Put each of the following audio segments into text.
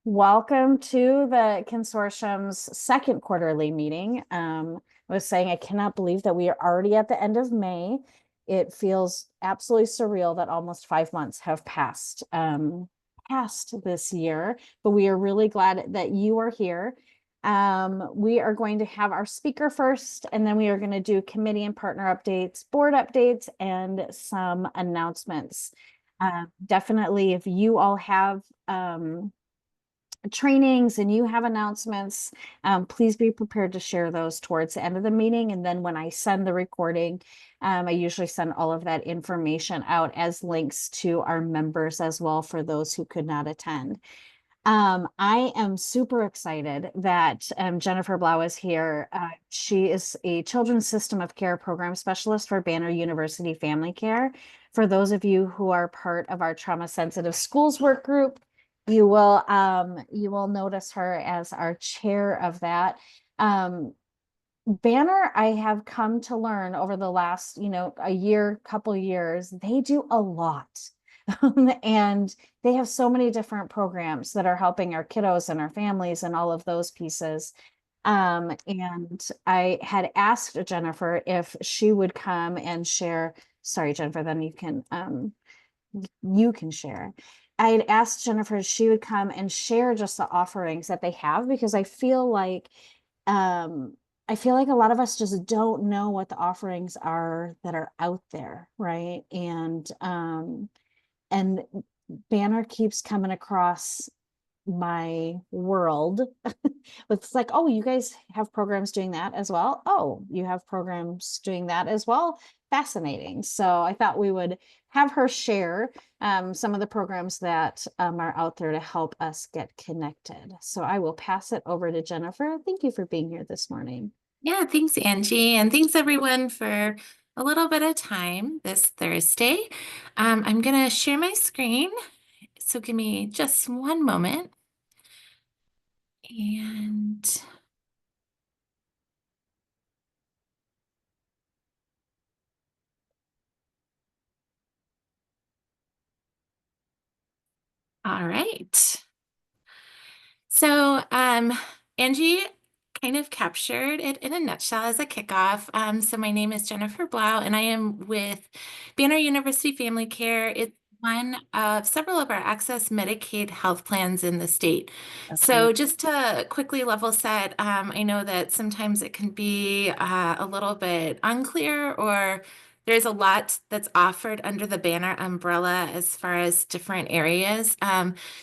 Welcome to the consortium's second quarterly meeting. I was saying I cannot believe that we are already at the end of May. It feels absolutely surreal that almost 5 months have passed this year, but we are really glad that you are here. We are going to have our speaker first, and then we are going to do committee and partner updates, board updates, and some announcements. Definitely, if you all have trainings and you have announcements, please be prepared to share those towards the end of the meeting. And then when I send the recording, I usually send all of that information out as links to our members as well for those who could not attend. I am super excited that Jennifer Blau is here. She is a Children's System of Care Program Specialist for Banner University Family Care. For those of you who are part of our Trauma Sensitive Schools Work Group, you will notice her as our chair of that. Banner, I have come to learn over the last, couple years, they do a lot. And they have so many different programs that are helping our kiddos and our families and all of those pieces. And I had asked Jennifer if she would come and share. Sorry, Jennifer, then you can share. I had asked Jennifer if she would come and share just the offerings that they have because I feel like a lot of us just don't know what the offerings are that are out there, right? And Banner keeps coming across my world. It's like, oh, you guys have programs doing that as well. Oh, you have programs doing that as well. Fascinating. So I thought we would have her share some of the programs that are out there to help us get connected. So I will pass it over to Jennifer. Thank you for being here this morning. Yeah, thanks, Angie. And thanks everyone for a little bit of time this Thursday. I'm going to share my screen. So give me just one moment. And all right. So Angie kind of captured it in a nutshell as a kickoff. So my name is Jennifer Blau, and I am with Banner University Family Care. It's one of several of our Access Medicaid health plans in the state. Okay. So just to quickly level set, I know that sometimes it can be a little bit unclear, or there's a lot that's offered under the Banner umbrella as far as different areas.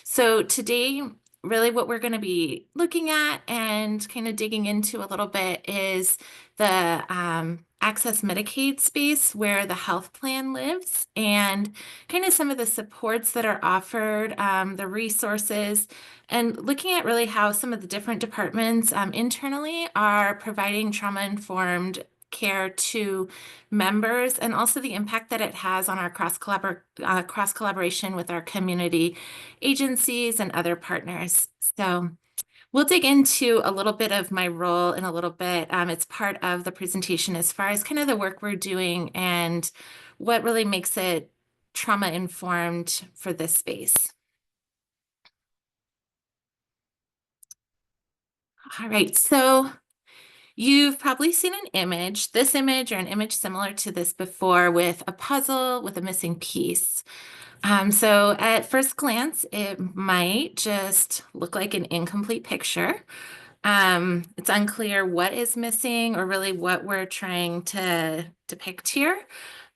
So today, really what we're going to be looking at and kind of digging into a little bit is the Access Medicaid space where the health plan lives and kind of some of the supports that are offered, the resources, and looking at really how some of the different departments internally are providing trauma-informed care to members and also the impact that it has on our cross collaboration with our community agencies and other partners. So we'll dig into a little bit of my role in a little bit. It's part of the presentation as far as kind of the work we're doing and what really makes it trauma informed for this space. All right, so you've probably seen an image, this image or an image similar to this before with a puzzle with a missing piece. So at first glance, it might just look like an incomplete picture. It's unclear what is missing or really what we're trying to depict here.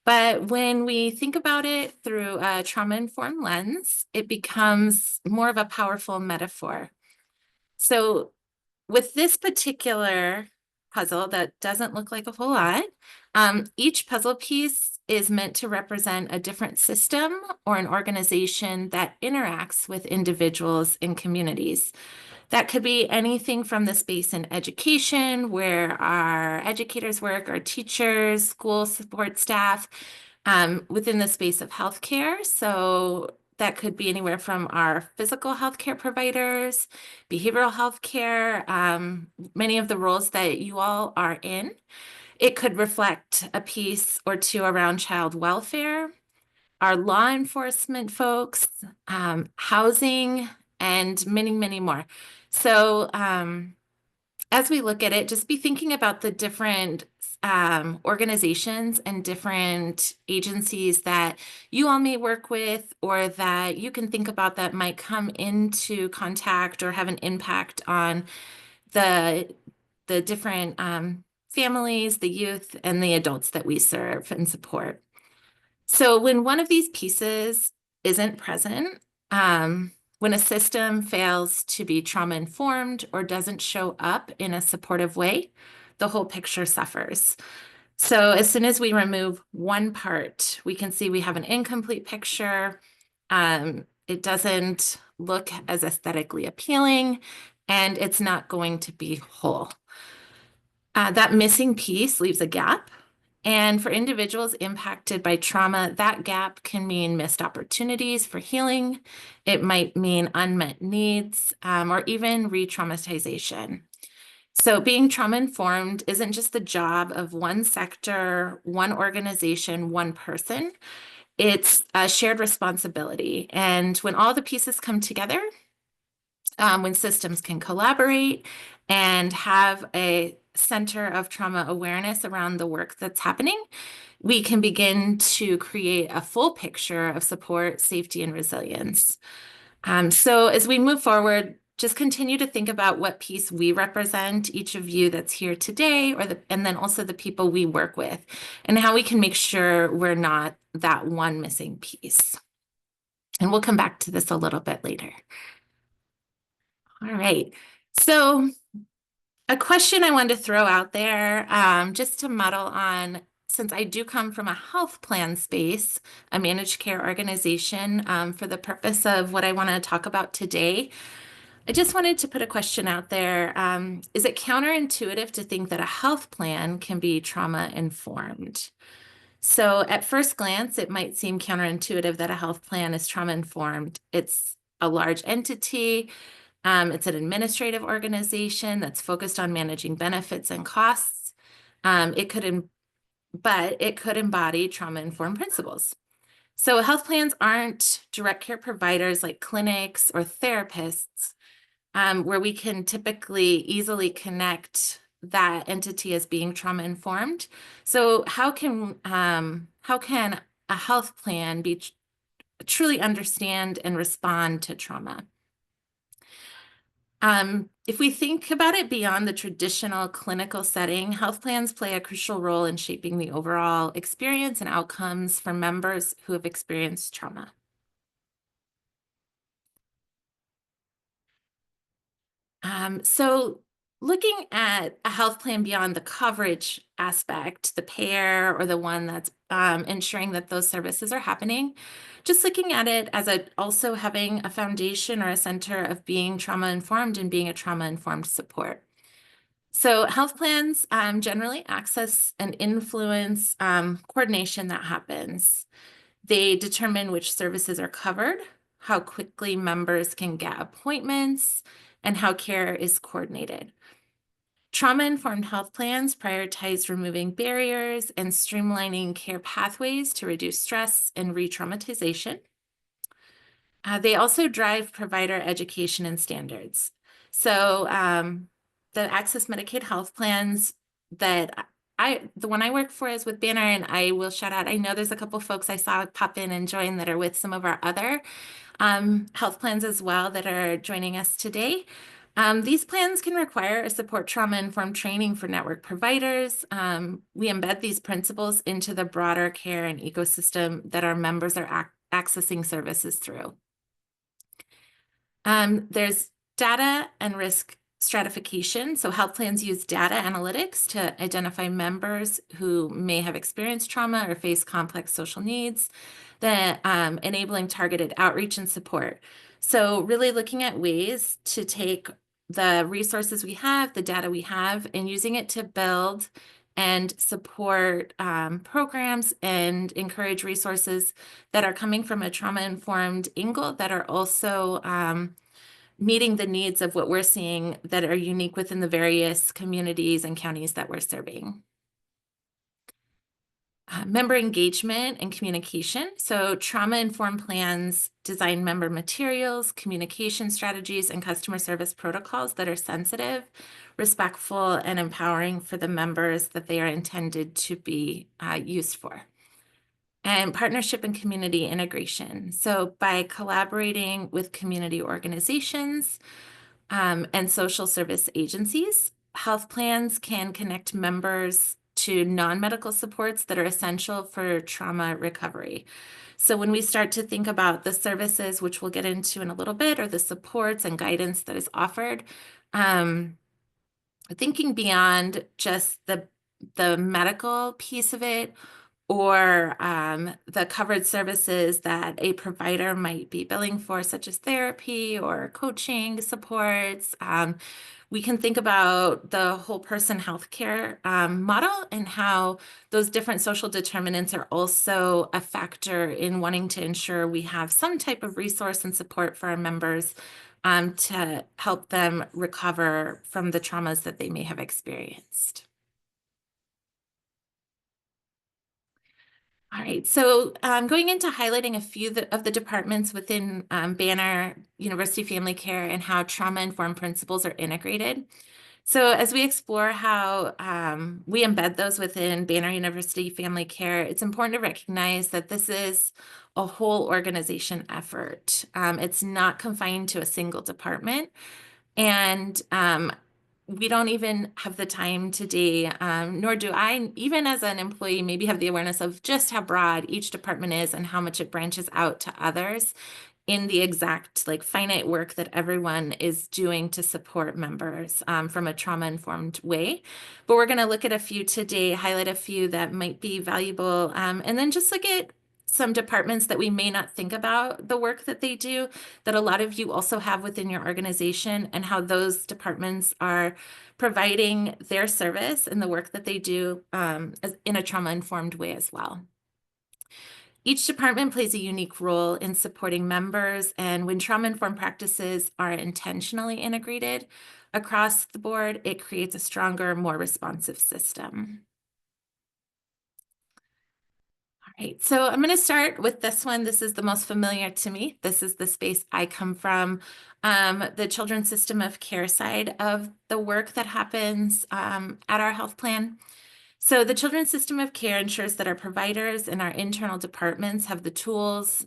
But when we think about it through a trauma-informed lens, it becomes more of a powerful metaphor. So with this particular puzzle that doesn't look like a whole lot, each puzzle piece is meant to represent a different system or an organization that interacts with individuals and communities. That could be anything from the space in education, where our educators work, our teachers, school support staff, within the space of healthcare. So that could be anywhere from our physical healthcare providers, behavioral healthcare, many of the roles that you all are in. It could reflect a piece or two around child welfare, our law enforcement folks, housing, and many, many more. So as we look at it, just be thinking about the different organizations and different agencies that you all may work with or that you can think about that might come into contact or have an impact on the different families, the youth, and the adults that we serve and support. So when one of these pieces isn't present, when a system fails to be trauma informed or doesn't show up in a supportive way, the whole picture suffers. So as soon as we remove one part, we can see we have an incomplete picture. It doesn't look as aesthetically appealing, and it's not going to be whole. That missing piece leaves a gap. And for individuals impacted by trauma, that gap can mean missed opportunities for healing. It might mean unmet needs or even re-traumatization. So being trauma-informed isn't just the job of one sector, one organization, one person. It's a shared responsibility. And when all the pieces come together, when systems can collaborate and have a center of trauma awareness around the work that's happening, we can begin to create a full picture of support, safety, and resilience. So as we move forward, just continue to think about what piece we represent, each of you that's here today, and then also the people we work with, and how we can make sure we're not that one missing piece. And we'll come back to this a little bit later. All right. So a question I wanted to throw out there, just to muddle on, since I do come from a health plan space, a managed care organization, for the purpose of what I want to talk about today, I just wanted to put a question out there. Is it counterintuitive to think that a health plan can be trauma informed? So at first glance, it might seem counterintuitive that a health plan is trauma informed. It's a large entity. It's an administrative organization that's focused on managing benefits and costs. But it could embody trauma-informed principles. So health plans aren't direct care providers like clinics or therapists, where we can typically easily connect that entity as being trauma-informed. So how can a health plan be truly understand and respond to trauma? If we think about it beyond the traditional clinical setting, health plans play a crucial role in shaping the overall experience and outcomes for members who have experienced trauma. So looking at a health plan beyond the coverage aspect, the payer or the one that's ensuring that those services are happening, just looking at it as also having a foundation or a center of being trauma-informed and being a trauma-informed support. So health plans generally access and influence coordination that happens. They determine which services are covered, how quickly members can get appointments, and how care is coordinated. Trauma-informed health plans prioritize removing barriers and streamlining care pathways to reduce stress and re-traumatization. They also drive provider education and standards. So the Access Medicaid health plans that the one I work for is with Banner, and I will shout out, I know there's a couple folks I saw pop in and join that are with some of our other health plans as well that are joining us today. These plans can require a support trauma-informed training for network providers. We embed these principles into the broader care and ecosystem that our members are accessing services through. There's data and risk stratification. So health plans use data analytics to identify members who may have experienced trauma or face complex social needs, that enabling targeted outreach and support. So really looking at ways to take the resources we have, the data we have, and using it to build and support programs and encourage resources that are coming from a trauma-informed angle that are also meeting the needs of what we're seeing that are unique within the various communities and counties that we're serving. Member engagement and communication. So trauma-informed plans design member materials, communication strategies, and customer service protocols that are sensitive, respectful, and empowering for the members that they are intended to be used for. And partnership and community integration. So by collaborating with community organizations, and social service agencies, health plans can connect members to non-medical supports that are essential for trauma recovery. So when we start to think about the services, which we'll get into in a little bit, or the supports and guidance that is offered, um, thinking beyond just the medical piece of it, or the covered services that a provider might be billing for, such as therapy or coaching supports. We can think about the whole person healthcare model, and how those different social determinants are also a factor in wanting to ensure we have some type of resource and support for our members to help them recover from the traumas that they may have experienced. All right, so going into highlighting a few of the departments within Banner University Family Care and how trauma-informed principles are integrated. So as we explore how we embed those within Banner University Family Care, it's important to recognize that this is a whole organization effort. It's not confined to a single department. And we don't even have the time today, nor do I, even as an employee, maybe have the awareness of just how broad each department is and how much it branches out to others in the exact like finite work that everyone is doing to support members from a trauma-informed way. But we're going to look at a few today, highlight a few that might be valuable, and then just look at some departments that we may not think about the work that they do, that a lot of you also have within your organization, and how those departments are providing their service and the work that they do in a trauma-informed way as well. Each department plays a unique role in supporting members, and when trauma-informed practices are intentionally integrated across the board, it creates a stronger, more responsive system. All right, so I'm going to start with this one. This is the most familiar to me. This is the space I come from, the children's system of care side of the work that happens at our health plan. So the children's system of care ensures that our providers and our internal departments have the tools,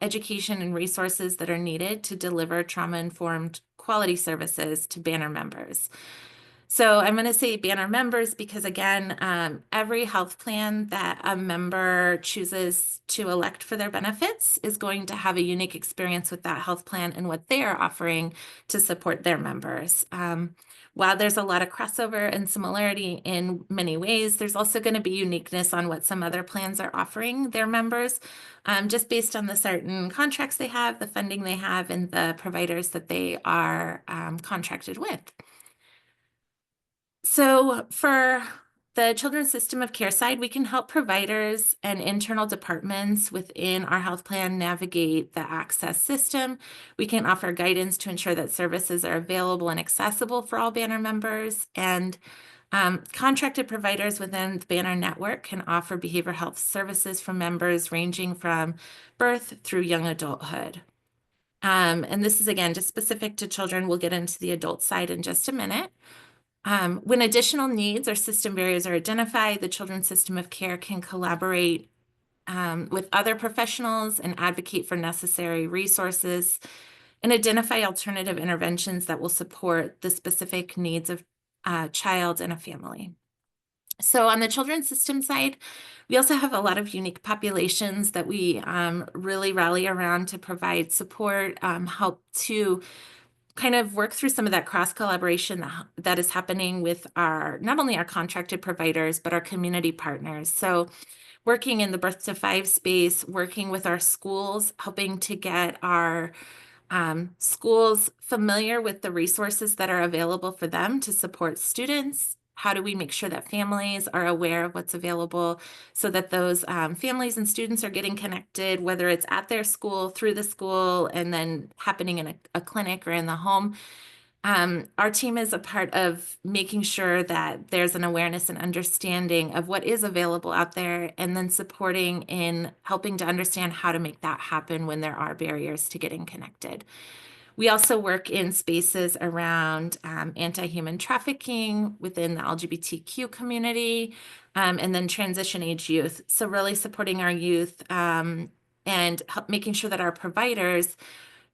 education, and resources that are needed to deliver trauma-informed quality services to Banner members. So I'm going to say Banner members because, again, every health plan that a member chooses to elect for their benefits is going to have a unique experience with that health plan and what they are offering to support their members. While there's a lot of crossover and similarity in many ways, there's also going to be uniqueness on what some other plans are offering their members, just based on the certain contracts they have, the funding they have, and the providers that they are contracted with. So for the children's system of care side, we can help providers and internal departments within our health plan navigate the access system. We can offer guidance to ensure that services are available and accessible for all Banner members. And contracted providers within the Banner network can offer behavioral health services for members ranging from birth through young adulthood. And this is, again, just specific to children. We'll get into the adult side in just a minute. When additional needs or system barriers are identified, the children's system of care can collaborate with other professionals and advocate for necessary resources and identify alternative interventions that will support the specific needs of a child and a family. So on the children's system side, we also have a lot of unique populations that we really rally around to provide support, help to kind of work through some of that cross collaboration that is happening with our, not only our contracted providers, but our community partners. So working in the birth to 5 space, working with our schools, helping to get our schools familiar with the resources that are available for them to support students. How do we make sure that families are aware of what's available so that those families and students are getting connected, whether it's at their school, through the school, and then happening in a clinic or in the home? Our team is a part of making sure that there's an awareness and understanding of what is available out there, and then supporting in helping to understand how to make that happen when there are barriers to getting connected. We also work in spaces around anti-human trafficking within the LGBTQ community, and then transition age youth. So really supporting our youth, and making sure that our providers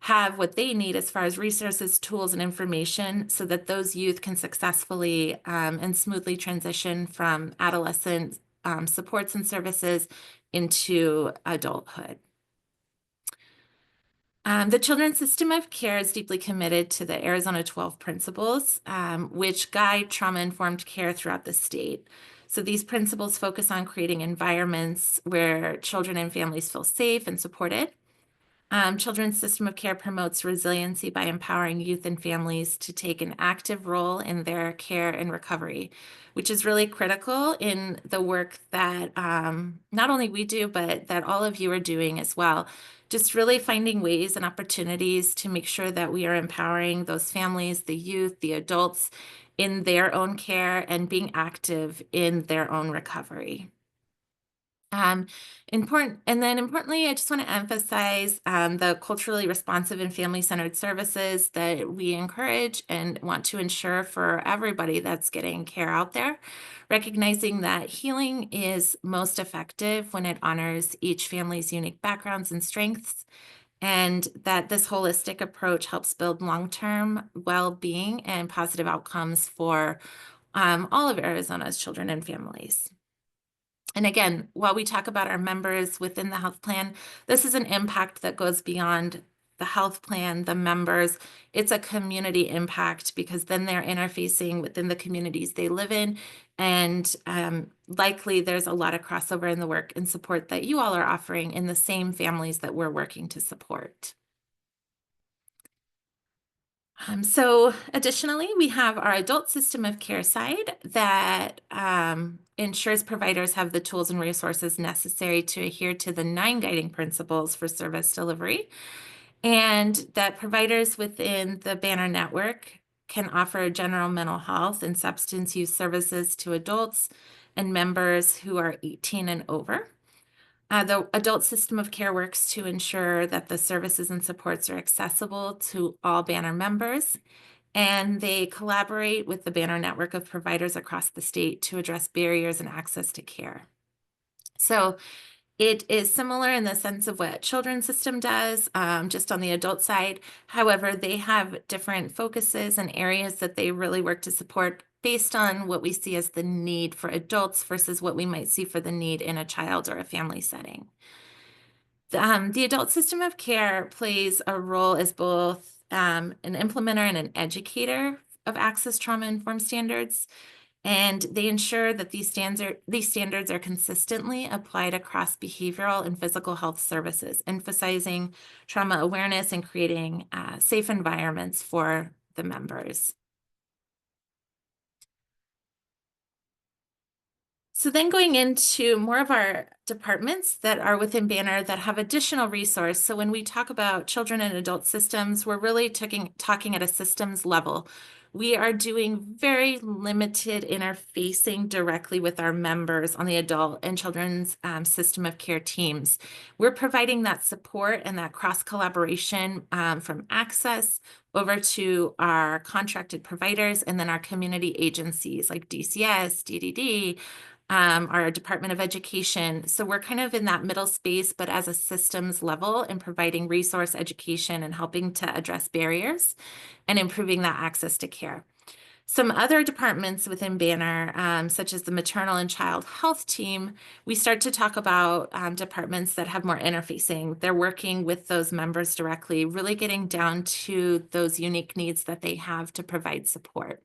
have what they need as far as resources, tools, and information so that those youth can successfully and smoothly transition from adolescent supports and services into adulthood. The Children's System of Care is deeply committed to the Arizona 12 principles, which guide trauma-informed care throughout the state. So these principles focus on creating environments where children and families feel safe and supported. Children's System of Care promotes resiliency by empowering youth and families to take an active role in their care and recovery, which is really critical in the work that not only we do, but that all of you are doing as well. Just really finding ways and opportunities to make sure that we are empowering those families, the youth, the adults in their own care and being active in their own recovery. Importantly, I just want to emphasize the culturally responsive and family-centered services that we encourage and want to ensure for everybody that's getting care out there, recognizing that healing is most effective when it honors each family's unique backgrounds and strengths, and that this holistic approach helps build long-term well-being and positive outcomes for all of Arizona's children and families. And again, while we talk about our members within the health plan, this is an impact that goes beyond the health plan, the members. It's a community impact because then they're interfacing within the communities they live in. And likely there's a lot of crossover in the work and support that you all are offering in the same families that we're working to support. So additionally, we have our adult system of care side that ensures providers have the tools and resources necessary to adhere to the 9 guiding principles for service delivery, and that providers within the Banner network can offer general mental health and substance use services to adults and members who are 18 and over. The adult system of care works to ensure that the services and supports are accessible to all Banner members, and they collaborate with the Banner network of providers across the state to address barriers and access to care. So it is similar in the sense of what Children's System does, just on the adult side. However, they have different focuses and areas that they really work to support based on what we see as the need for adults versus what we might see for the need in a child or a family setting. The adult system of care plays a role as both an implementer and an educator of access trauma-informed standards, and they ensure that these standards are consistently applied across behavioral and physical health services, emphasizing trauma awareness and creating safe environments for the members. So then going into more of our departments that are within Banner that have additional resource. So when we talk about children and adult systems, we're really talking at a systems level. We are doing very limited interfacing directly with our members on the adult and children's system of care teams. We're providing that support and that cross collaboration from access over to our contracted providers and then our community agencies like DCS, DDD, our Department of Education. So we're kind of in that middle space, but as a systems level and providing resource education and helping to address barriers and improving that access to care. Some other departments within Banner, such as the maternal and child health team, we start to talk about departments that have more interfacing. They're working with those members directly, really getting down to those unique needs that they have to provide support.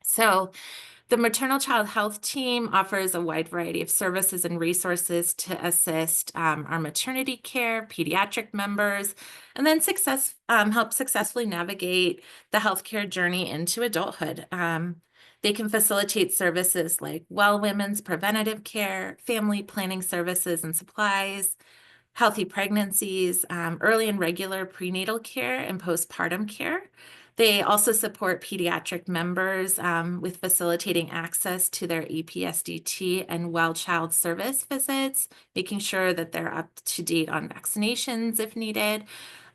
So the maternal child health team offers a wide variety of services and resources to assist our maternity care, pediatric members, and then help successfully navigate the healthcare journey into adulthood. They can facilitate services like well women's preventative care, family planning services and supplies, healthy pregnancies, early and regular prenatal care, and postpartum care. They also support pediatric members with facilitating access to their EPSDT and well child service visits, making sure that they're up to date on vaccinations if needed.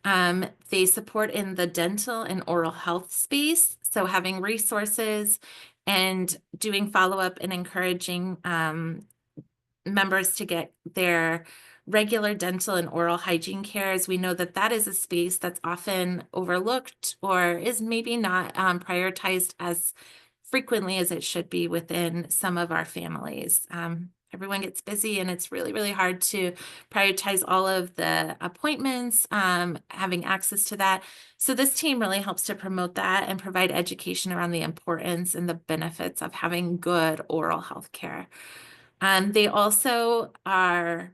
They support in the dental and oral health space, so having resources and doing follow-up and encouraging members to get their regular dental and oral hygiene cares. We know that that is a space that's often overlooked or is maybe not prioritized as frequently as it should be within some of our families. Everyone gets busy and it's really, really hard to prioritize all of the appointments, having access to that. So this team really helps to promote that and provide education around the importance and the benefits of having good oral health care. They also are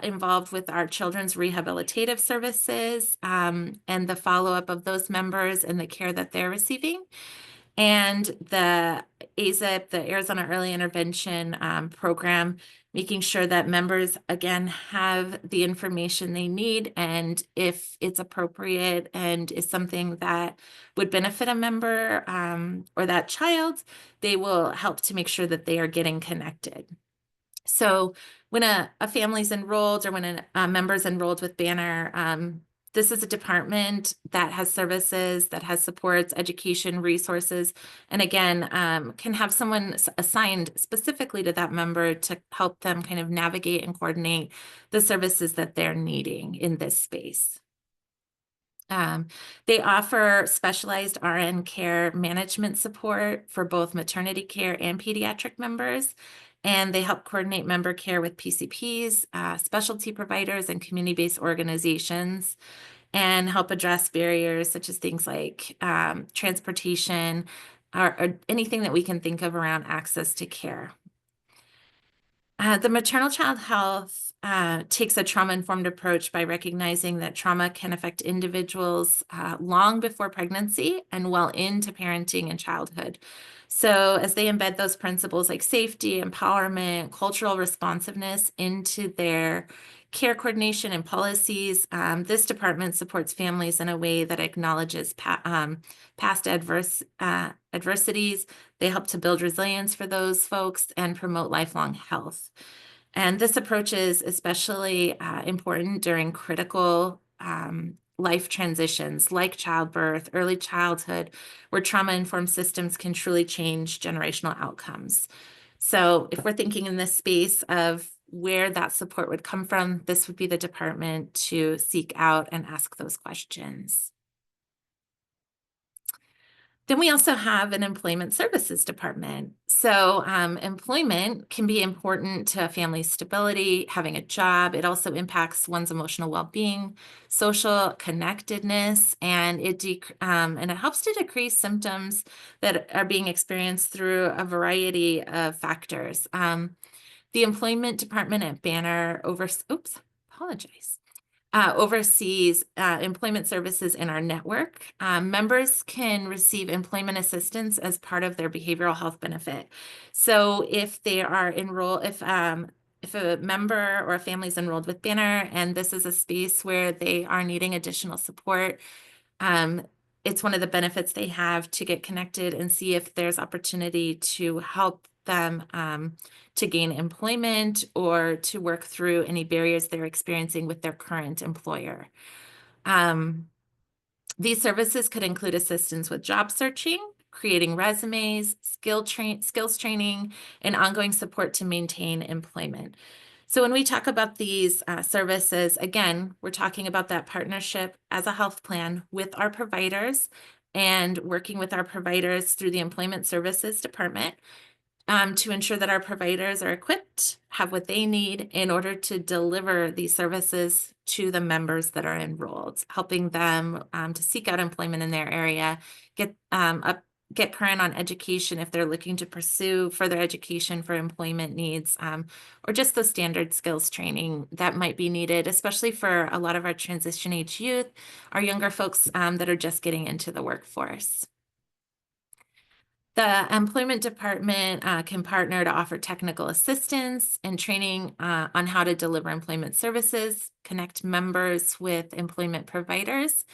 involved with our children's rehabilitative services and the follow-up of those members and the care that they're receiving. And the AZIP, the Arizona Early Intervention program, making sure that members, again, have the information they need, and if it's appropriate and is something that would benefit a member or that child, they will help to make sure that they are getting connected. So when a family's enrolled or when a member's enrolled with Banner, this is a department that has services, that has supports, education, resources, and again, can have someone assigned specifically to that member to help them kind of navigate and coordinate the services that they're needing in this space. They offer specialized RN care management support for both maternity care and pediatric members, and they help coordinate member care with PCPs, specialty providers, and community-based organizations, and help address barriers such as things like transportation or anything that we can think of around access to care. The maternal child health takes a trauma-informed approach by recognizing that trauma can affect individuals long before pregnancy and well into parenting and childhood. So as they embed those principles like safety, empowerment, cultural responsiveness into their care coordination and policies, this department supports families in a way that acknowledges past adversities. They help to build resilience for those folks and promote lifelong health. And this approach is especially important during critical life transitions like childbirth, early childhood, where trauma-informed systems can truly change generational outcomes. So if we're thinking in this space of where that support would come from, this would be the department to seek out and ask those questions. Then we also have an employment services department. So employment can be important to a family's stability, having a job. It also impacts one's emotional well-being, social connectedness, and it helps to decrease symptoms that are being experienced through a variety of factors. The employment department at Banner oversees employment services in our network. Members can receive employment assistance as part of their behavioral health benefit. So if they are enrolled, if a member or a family is enrolled with Banner and this is a space where they are needing additional support, it's one of the benefits they have to get connected and see if there's opportunity to help them to gain employment or to work through any barriers they're experiencing with their current employer. These services could include assistance with job searching, creating resumes, skills training, and ongoing support to maintain employment. So when we talk about these services, again, we're talking about that partnership as a health plan with our providers and working with our providers through the employment services department to ensure that our providers are equipped, have what they need in order to deliver these services to the members that are enrolled, helping them to seek out employment in their area, get current on education if they're looking to pursue further education for employment needs, or just the standard skills training that might be needed, especially for a lot of our transition age youth, our younger folks that are just getting into the workforce. The employment department can partner to offer technical assistance and training on how to deliver employment services, connect members with employment providers,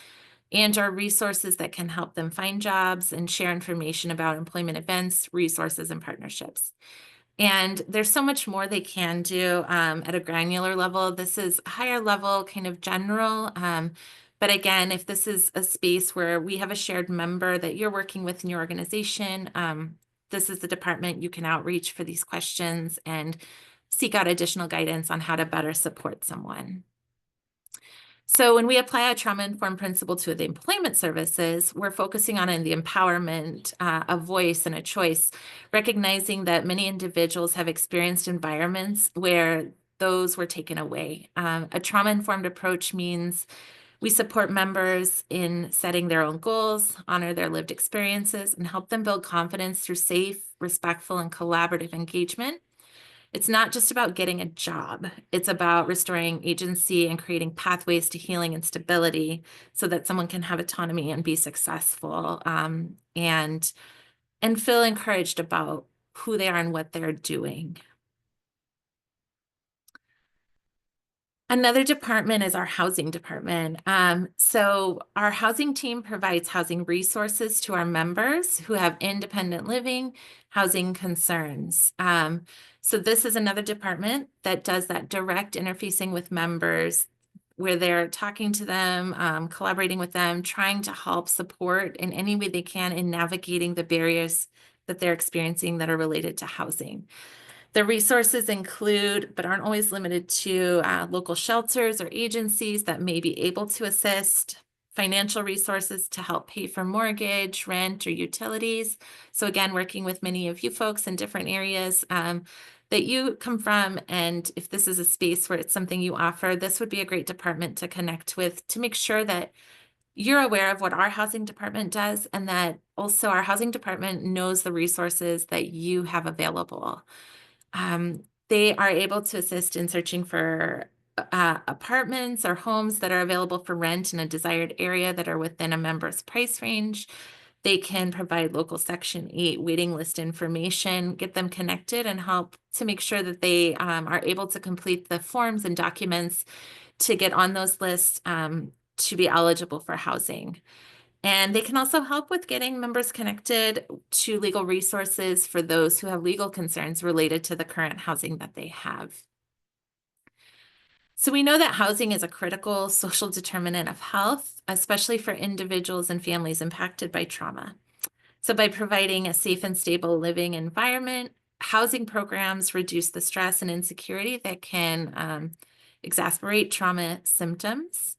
and/or resources that can help them find jobs and share information about employment events, resources, and partnerships. And there's so much more they can do at a granular level. This is higher level, kind of general. But again, if this is a space where we have a shared member that you're working with in your organization, this is the department you can outreach for these questions and seek out additional guidance on how to better support someone. So when we apply a trauma-informed principle to the employment services, we're focusing on the empowerment, a voice and a choice, recognizing that many individuals have experienced environments where those were taken away. A trauma-informed approach means we support members in setting their own goals, honor their lived experiences, and help them build confidence through safe, respectful, and collaborative engagement. It's not just about getting a job. It's about restoring agency and creating pathways to healing and stability so that someone can have autonomy and be successful, and feel encouraged about who they are and what they're doing. Another department is our housing department. So our housing team provides housing resources to our members who have independent living, housing concerns. So this is another department that does that direct interfacing with members where they're talking to them, collaborating with them, trying to help support in any way they can in navigating the barriers that they're experiencing that are related to housing. The resources include, but aren't always limited to, local shelters or agencies that may be able to assist, financial resources to help pay for mortgage, rent, or utilities. So again, working with many of you folks in different areas that you come from, and if this is a space where it's something you offer, this would be a great department to connect with to make sure that you're aware of what our housing department does, and that also our housing department knows the resources that you have available. They are able to assist in searching for apartments or homes that are available for rent in a desired area that are within a member's price range. They can provide local Section 8 waiting list information, get them connected, and help to make sure that they are able to complete the forms and documents to get on those lists to be eligible for housing. And they can also help with getting members connected to legal resources for those who have legal concerns related to the current housing that they have. So we know that housing is a critical social determinant of health, especially for individuals and families impacted by trauma. So by providing a safe and stable living environment, housing programs reduce the stress and insecurity that can exacerbate trauma symptoms.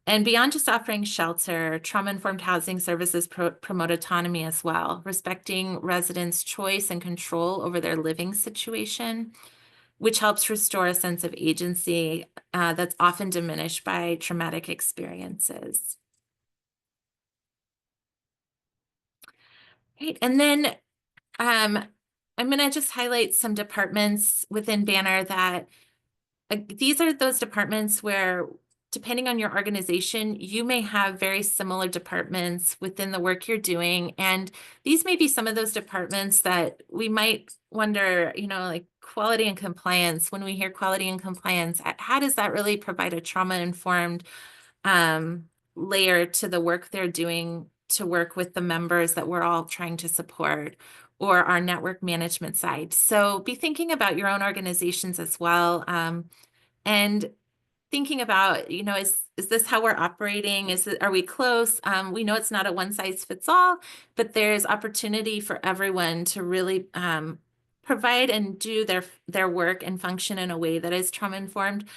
And beyond just offering shelter, trauma-informed housing services promote autonomy as well, respecting residents' choice and control over their living situation, which helps restore a sense of agency that's often diminished by traumatic experiences. Right. And then I'm going to just highlight some departments within Banner that these are those departments where, depending on your organization, you may have very similar departments within the work you're doing. And these may be some of those departments that we might wonder, like quality and compliance. When we hear quality and compliance, how does that really provide a trauma-informed layer to the work they're doing to work with the members that we're all trying to support, or our network management side? So be thinking about your own organizations as well. And thinking about, is this how we're operating? Are we close? We know it's not a one size fits all, but there's opportunity for everyone to really provide and do their work and function in a way that is trauma informed.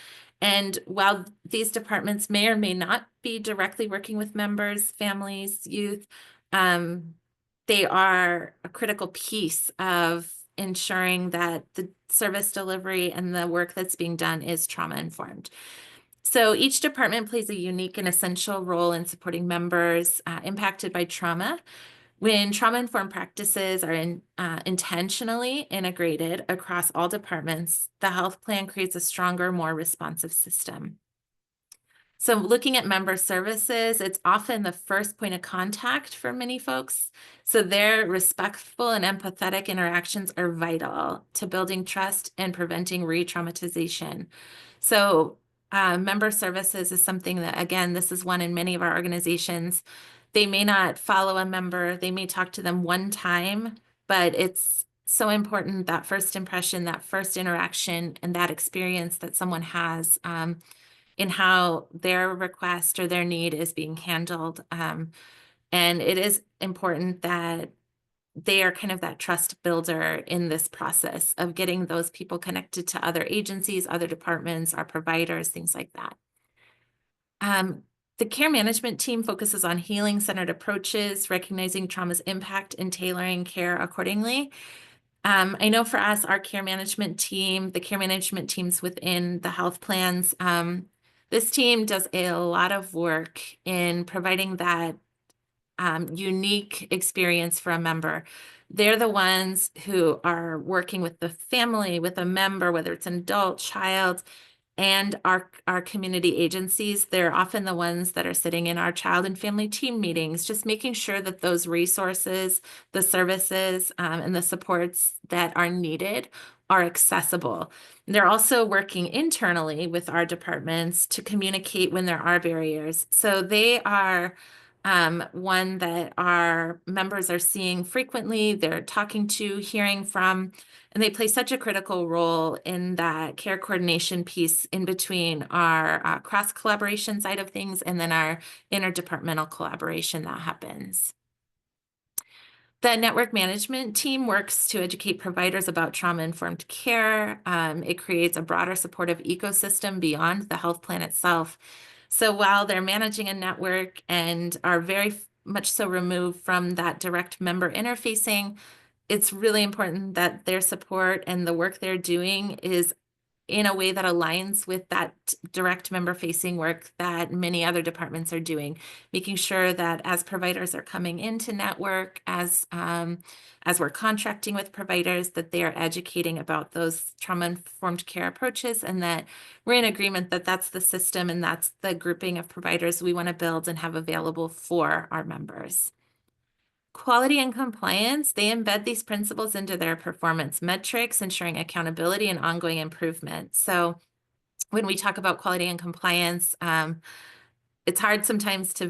And while these departments may or may not be directly working with members, families, youth, they are a critical piece of ensuring that the service delivery and the work that's being done is trauma informed. So each department plays a unique and essential role in supporting members impacted by trauma. When trauma-informed practices are intentionally integrated across all departments, the health plan creates a stronger, more responsive system. So looking at member services, it's often the first point of contact for many folks. So their respectful and empathetic interactions are vital to building trust and preventing re-traumatization. So Member services is something that, again, this is one in many of our organizations. They may not follow a member, they may talk to them one time, but it's so important that first impression, that first interaction, and that experience that someone has in how their request or their need is being handled. And it is important that they are kind of that trust builder in this process of getting those people connected to other agencies, other departments, our providers, things like that. The care management team focuses on healing-centered approaches, recognizing trauma's impact, and tailoring care accordingly. I know for us, our care management team, the care management teams within the health plans, this team does a lot of work in providing that unique experience for a member. They're the ones who are working with the family, with a member, whether it's an adult, child, and our community agencies. They're often the ones that are sitting in our child and family team meetings, just making sure that those resources, the services, and the supports that are needed are accessible. They're also working internally with our departments to communicate when there are barriers. So they are one that our members are seeing frequently, they're talking to, hearing from, and they play such a critical role in that care coordination piece in between our cross collaboration side of things and then our interdepartmental collaboration that happens. The network management team works to educate providers about trauma-informed care. It creates a broader supportive ecosystem beyond the health plan itself. So while they're managing a network and are very much so removed from that direct member interfacing, it's really important that their support and the work they're doing is in a way that aligns with that direct member facing work that many other departments are doing, making sure that as providers are coming into network, as we're contracting with providers, that they are educating about those trauma-informed care approaches, and that we're in agreement that that's the system and that's the grouping of providers we want to build and have available for our members. Quality and compliance, they embed these principles into their performance metrics, ensuring accountability and ongoing improvement. So when we talk about quality and compliance, it's hard sometimes to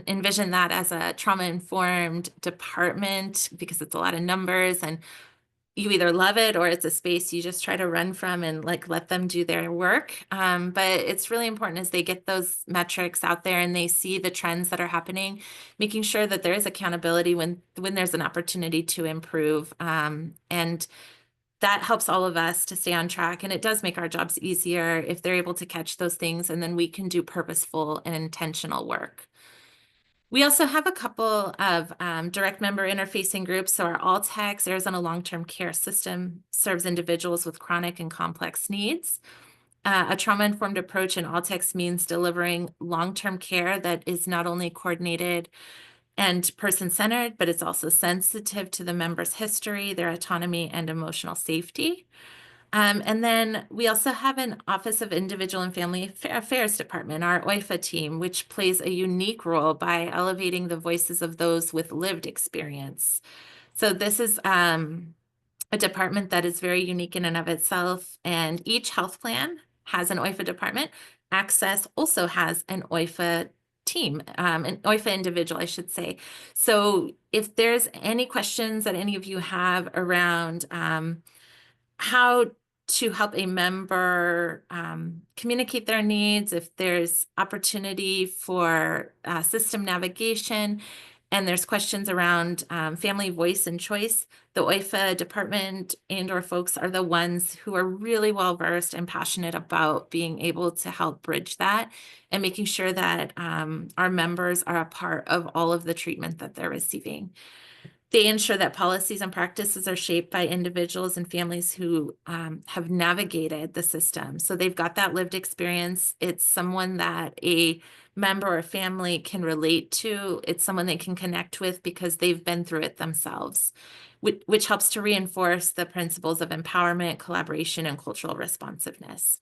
envision that as a trauma-informed department because it's a lot of numbers and you either love it or it's a space you just try to run from and like let them do their work. But it's really important as they get those metrics out there and they see the trends that are happening, making sure that there is accountability when there's an opportunity to improve. And that helps all of us to stay on track. And it does make our jobs easier if they're able to catch those things, and then we can do purposeful and intentional work. We also have a couple of direct member interfacing groups. So our All-Tex Arizona Long-Term Care System serves individuals with chronic and complex needs. A trauma-informed approach in All-Tex means delivering long-term care that is not only coordinated and person-centered, but it's also sensitive to the member's history, their autonomy, and emotional safety. And then we also have an Office of Individual and Family Affairs Department, our OIFA team, which plays a unique role by elevating the voices of those with lived experience. So this is a department that is very unique in and of itself, and each health plan has an OIFA department. Access also has an OIFA team, an OIFA individual, I should say. So if there's any questions that any of you have around how to help a member communicate their needs, if there's opportunity for system navigation, and there's questions around family voice and choice, the OIFA department and/or folks are the ones who are really well-versed and passionate about being able to help bridge that and making sure that our members are a part of all of the treatment that they're receiving. They ensure that policies and practices are shaped by individuals and families who have navigated the system. So they've got that lived experience. It's someone that a member or family can relate to. It's someone they can connect with because they've been through it themselves, which helps to reinforce the principles of empowerment, collaboration, and cultural responsiveness.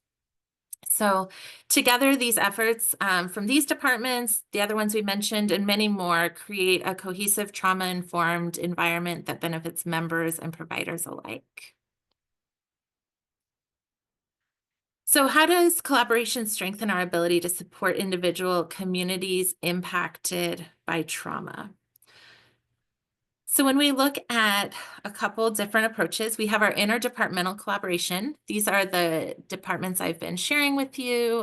So together, these efforts from these departments, the other ones we mentioned, and many more create a cohesive trauma-informed environment that benefits members and providers alike. So how does collaboration strengthen our ability to support individual communities impacted by trauma? So when we look at a couple different approaches, we have our interdepartmental collaboration. These are the departments I've been sharing with you.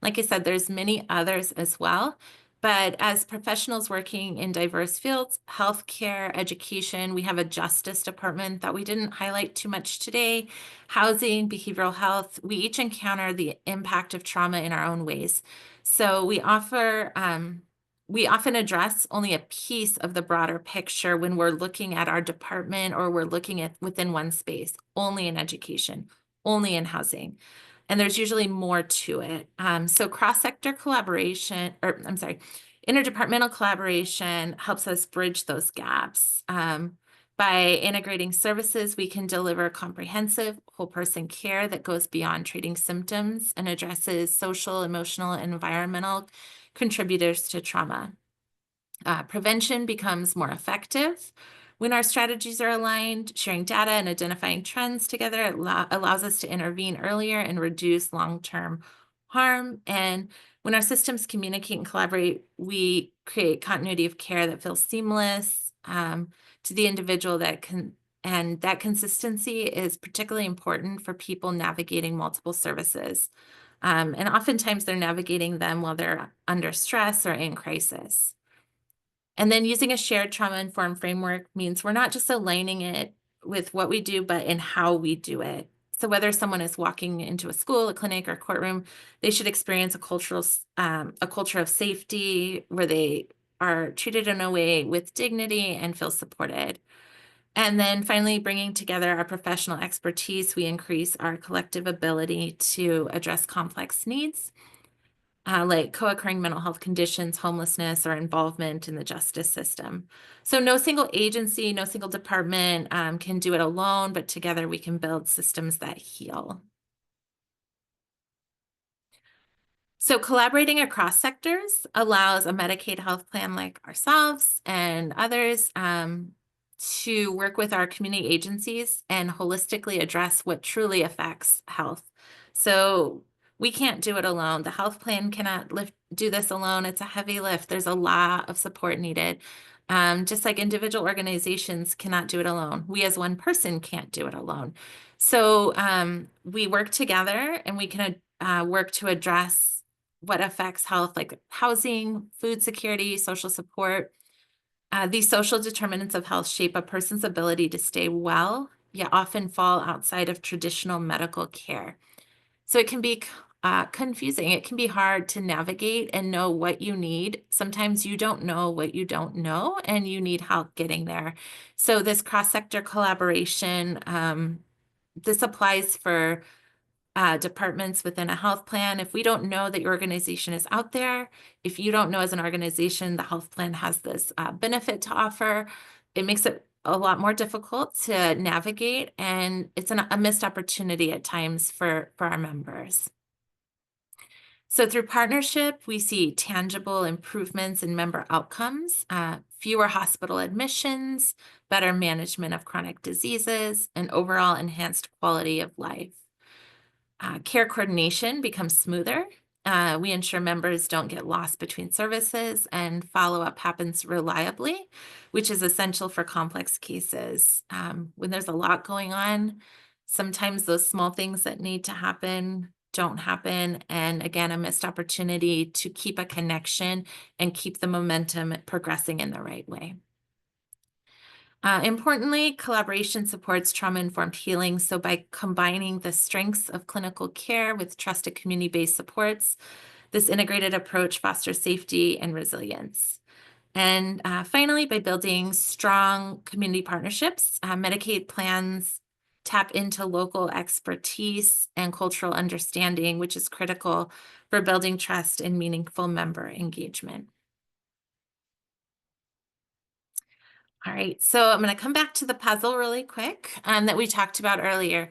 Like I said, there's many others as well. But as professionals working in diverse fields, healthcare, education, we have a justice department that we didn't highlight too much today, housing, behavioral health. We each encounter the impact of trauma in our own ways. So we often address only a piece of the broader picture when we're looking at our department or we're looking at within one space, only in education, only in housing. And there's usually more to it. So cross-sector collaboration, or I'm sorry, interdepartmental collaboration helps us bridge those gaps. By integrating services, we can deliver comprehensive whole person care that goes beyond treating symptoms and addresses social, emotional, and environmental contributors to trauma. Prevention becomes more effective when our strategies are aligned. Sharing data and identifying trends together allows us to intervene earlier and reduce long-term harm. And when our systems communicate and collaborate, we create continuity of care that feels seamless to the individual and that consistency is particularly important for people navigating multiple services. And oftentimes they're navigating them while they're under stress or in crisis. And then using a shared trauma-informed framework means we're not just aligning it with what we do, but in how we do it. So whether someone is walking into a school, a clinic, or courtroom, they should experience a culture of safety where they are treated in a way with dignity and feel supported. And then finally, bringing together our professional expertise, we increase our collective ability to address complex needs like co-occurring mental health conditions, homelessness, or involvement in the justice system. So no single agency, no single department can do it alone, but together we can build systems that heal. So collaborating across sectors allows a Medicaid health plan like ourselves and others to work with our community agencies and holistically address what truly affects health. So we can't do it alone. The health plan cannot do this alone. It's a heavy lift. There's a lot of support needed. Just like individual organizations cannot do it alone. We as one person can't do it alone. So we work together and we can work to address what affects health, like housing, food security, social support. These social determinants of health shape a person's ability to stay well, yet often fall outside of traditional medical care. So it can be confusing. It can be hard to navigate and know what you need. Sometimes you don't know what you don't know, and you need help getting there. So this cross-sector collaboration, this applies for departments within a health plan. If we don't know that your organization is out there, if you don't know as an organization the health plan has this benefit to offer, it makes it a lot more difficult to navigate, and it's a missed opportunity at times for our members. So through partnership, we see tangible improvements in member outcomes, fewer hospital admissions, better management of chronic diseases, and overall enhanced quality of life. Care coordination becomes smoother. We ensure members don't get lost between services, and follow-up happens reliably, which is essential for complex cases. When there's a lot going on, sometimes those small things that need to happen don't happen. And again, a missed opportunity to keep a connection and keep the momentum progressing in the right way. Importantly, collaboration supports trauma-informed healing. So by combining the strengths of clinical care with trusted community-based supports, this integrated approach fosters safety and resilience. And finally, by building strong community partnerships, Medicaid plans tap into local expertise and cultural understanding, which is critical for building trust and meaningful member engagement. All right, so I'm going to come back to the puzzle really quick that we talked about earlier.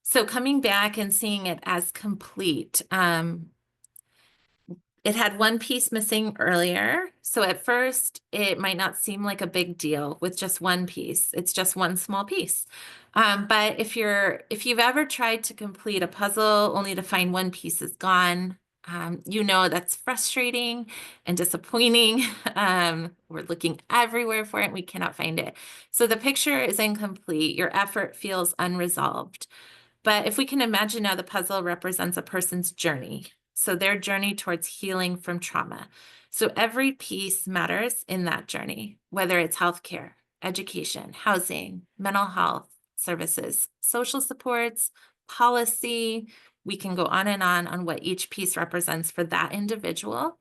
So coming back and seeing it as complete. It had one piece missing earlier. So at first, it might not seem like a big deal with just one piece. It's just one small piece. But if you've ever tried to complete a puzzle only to find one piece is gone, you know that's frustrating and disappointing. We're looking everywhere for it and we cannot find it. So the picture is incomplete. Your effort feels unresolved. But if we can imagine now the puzzle represents a person's journey, so their journey towards healing from trauma. So every piece matters in that journey, whether it's healthcare, education, housing, mental health services, social supports, policy. We can go on what each piece represents for that individual.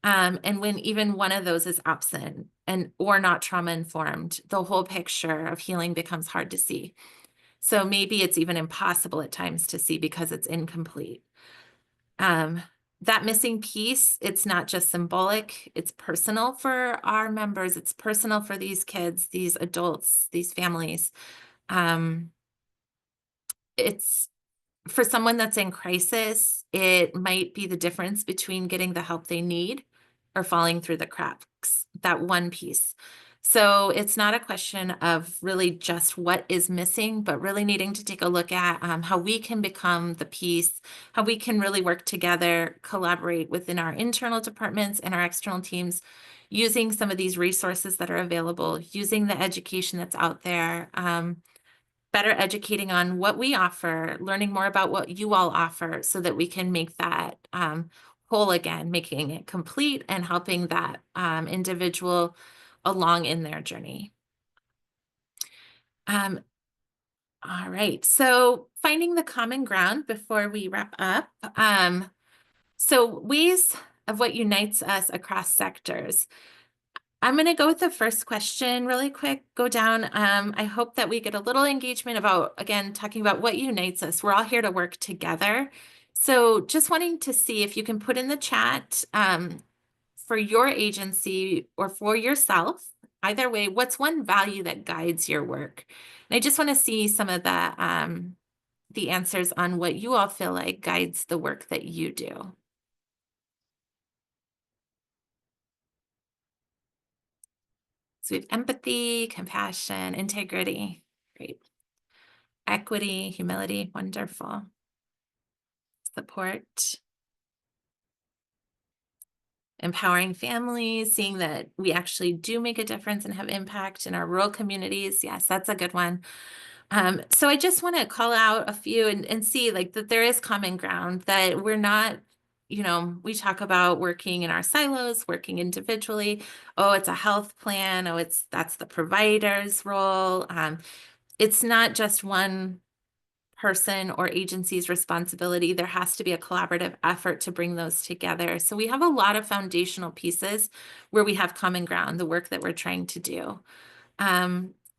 And when even one of those is absent and or not trauma informed, the whole picture of healing becomes hard to see. So maybe it's even impossible at times to see because it's incomplete. Um, that missing piece, it's not just symbolic, it's personal for our members, it's personal for these kids, these adults, these families. Um, it's for someone that's in crisis, it might be the difference between getting the help they need or falling through the cracks, that one piece. So it's not a question of really just what is missing, but really needing to take a look at how we can become the piece, how we can really work together, collaborate within our internal departments and our external teams, using some of these resources that are available, using the education that's out there. Better educating on what we offer, learning more about what you all offer so that we can make that whole again, making it complete and helping that individual along in their journey. Um, all right, so finding the common ground before we wrap up. So ways of what unites us across sectors. I'm going to go with the first question really quick, go down. I hope that we get a little engagement about, again, talking about what unites us. We're all here to work together. So just wanting to see if you can put in the chat for your agency or for yourself, either way, what's one value that guides your work? And I just want to see some of the answers on what you all feel like guides the work that you do. So we have empathy, compassion, integrity. Great. Equity, humility, wonderful. Support. Empowering families, seeing that we actually do make a difference and have impact in our rural communities. Yes, that's a good one. So I just want to call out a few and see like that there is common ground, that we're not, we talk about working in our silos, working individually. Oh, it's a health plan. Oh, that's the provider's role. It's not just one person or agency's responsibility. There has to be a collaborative effort to bring those together. So we have a lot of foundational pieces where we have common ground, the work that we're trying to do.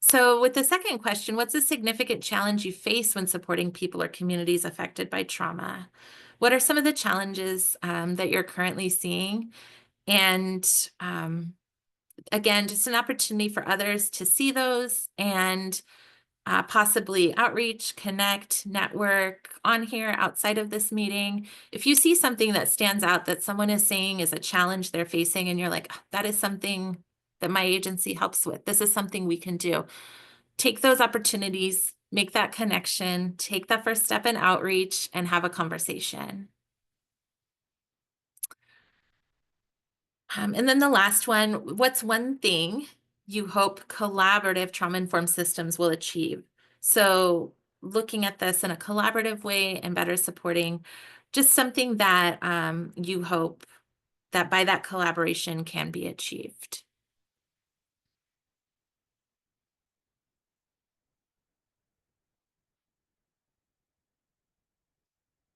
So with the second question, what's a significant challenge you face when supporting people or communities affected by trauma? What are some of the challenges that you're currently seeing? And again, just an opportunity for others to see those and possibly outreach, connect, network on here outside of this meeting. If you see something that stands out that someone is saying is a challenge they're facing, and you're like, "Ah, that is something that my agency helps with. This is something we can do." Take those opportunities, make that connection, take that first step in outreach, and have a conversation. And then the last one, what's one thing you hope collaborative trauma-informed systems will achieve? So looking at this in a collaborative way and better supporting just something that you hope that by that collaboration can be achieved.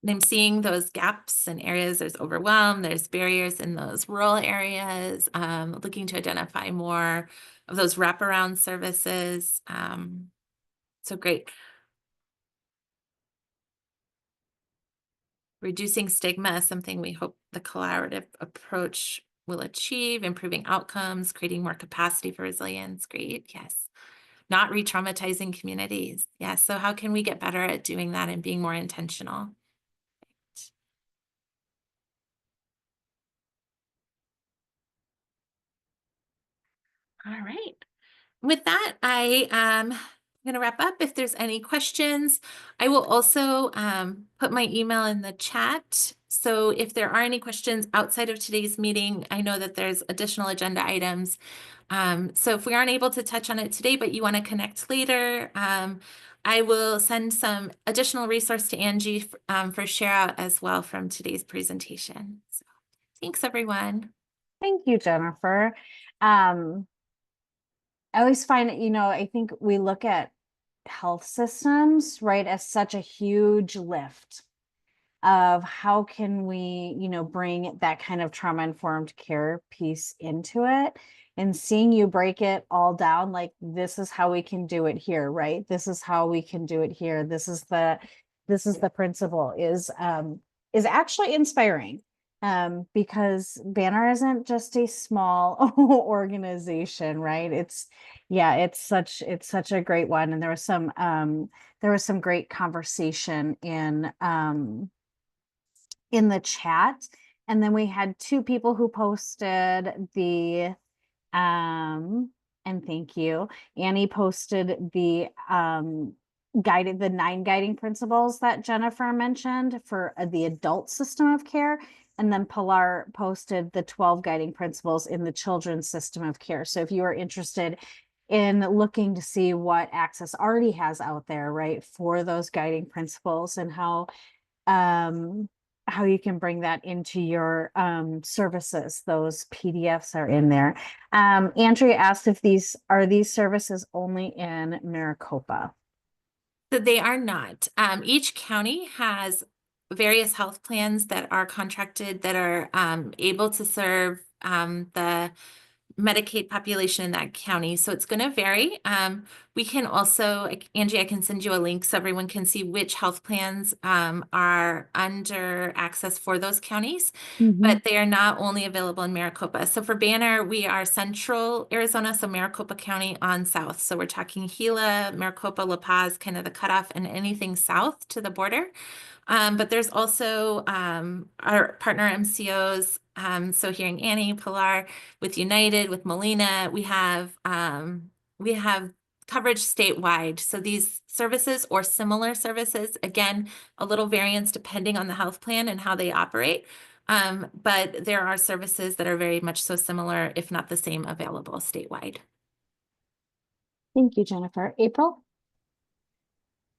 And I'm seeing those gaps and areas, there's overwhelm, there's barriers in those rural areas, looking to identify more of those wraparound services. So great. Reducing stigma is something we hope the collaborative approach will achieve, improving outcomes, creating more capacity for resilience. Great, yes. Not re-traumatizing communities. Yes, so how can we get better at doing that and being more intentional? All right. With that, I'm going to wrap up. If there's any questions, I will also put my email in the chat. So if there are any questions outside of today's meeting, I know that there's additional agenda items. So if we aren't able to touch on it today, but you want to connect later, I will send some additional resource to Angie for share out as well from today's presentation. So thanks, everyone. Thank you, Jennifer. Um, I always find, I think we look at health systems, right, as such a huge lift of how can we, bring that kind of trauma-informed care piece into it, and seeing you break it all down, like this is how we can do it here, right? This is how we can do it here. This is the principle is actually inspiring. Because Banner isn't just a small organization, right? It's such a great one. And there was some great conversation in the chat. And then we had two people who posted um, and thank you. Annie posted the 9 guiding principles that Jennifer mentioned for the adult system of care. And then Pilar posted the 12 guiding principles in the children's system of care. So if you are interested in looking to see what Access already has out there, right, for those guiding principles, and um how you can bring that into your services, those PDFs are in there. Andrea asked if these services only in Maricopa. So they are not. Each county has various health plans that are contracted that are able to serve the Medicaid population in that county. So it's going to vary. We can also, Angie, I can send you a link so everyone can see which health plans are under access for those counties, but they are not only available in Maricopa. So for Banner, we are central Arizona, so Maricopa County on south. So we're talking Gila, Maricopa, La Paz, kind of the cutoff, and anything south to the border. But there's also our partner MCOs. So hearing Annie, Pilar, with United, with Molina, we have coverage statewide. So these services or similar services, again, a little variance depending on the health plan and how they operate. But there are services that are very much so similar, if not the same, available statewide. Thank you, Jennifer. April?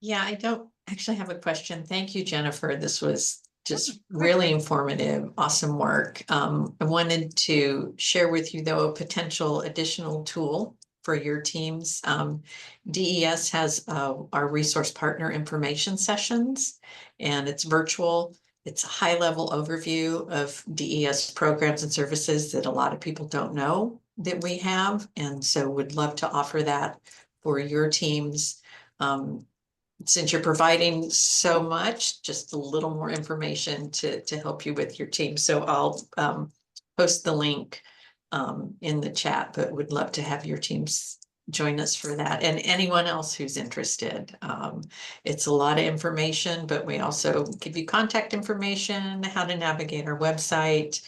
Yeah, I don't actually have a question. Thank you, Jennifer. This was just really informative, awesome work. I wanted to share with you, though, a potential additional tool for your teams. DES has our resource partner information sessions, and it's virtual. It's a high-level overview of DES programs and services that a lot of people don't know that we have, and so would love to offer that for your teams. Since you're providing so much, just a little more information to help you with your team. So I'll post the link in the chat, but would love to have your teams join us for that, and anyone else who's interested. It's a lot of information, but we also give you contact information, how to navigate our website.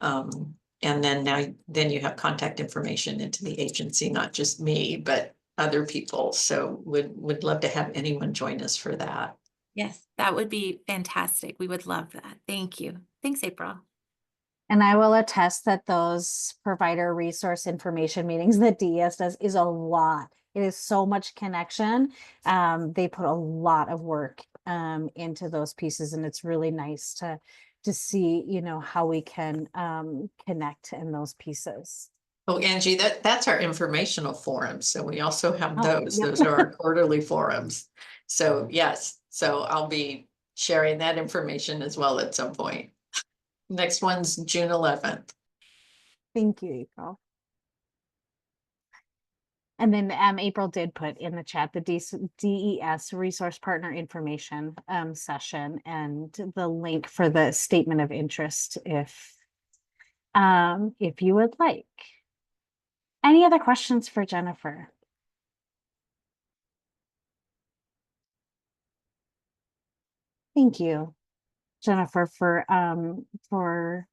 And then you have contact information into the agency, not just me, but other people. So would love to have anyone join us for that. Yes, that would be fantastic. We would love that. Thank you. Thanks, April. And I will attest that those provider resource information meetings that DES does is a lot. It is so much connection. They put a lot of work into those pieces, and it's really nice to see, how we can connect in those pieces. Oh, Angie, that's our informational forums. So we also have Oh, those. yep. Those are our quarterly forums. So yes, so I'll be sharing that information as well at some point. Next one's June 11th. Thank you, April. And then April did put in the chat the DES resource partner information session and the link for the statement of interest if you would like. Any other questions for Jennifer? Thank you, Jennifer, for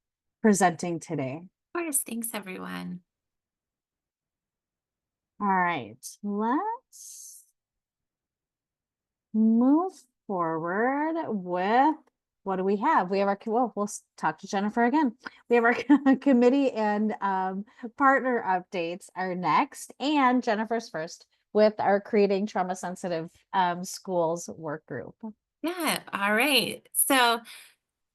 presenting today. Of course. Thanks, everyone. All right, let's move forward with, what do we have? We have our, well, talk to Jennifer again. We have our committee and partner updates are next, and Jennifer's first with our creating trauma sensitive schools work group. Yeah, all right. So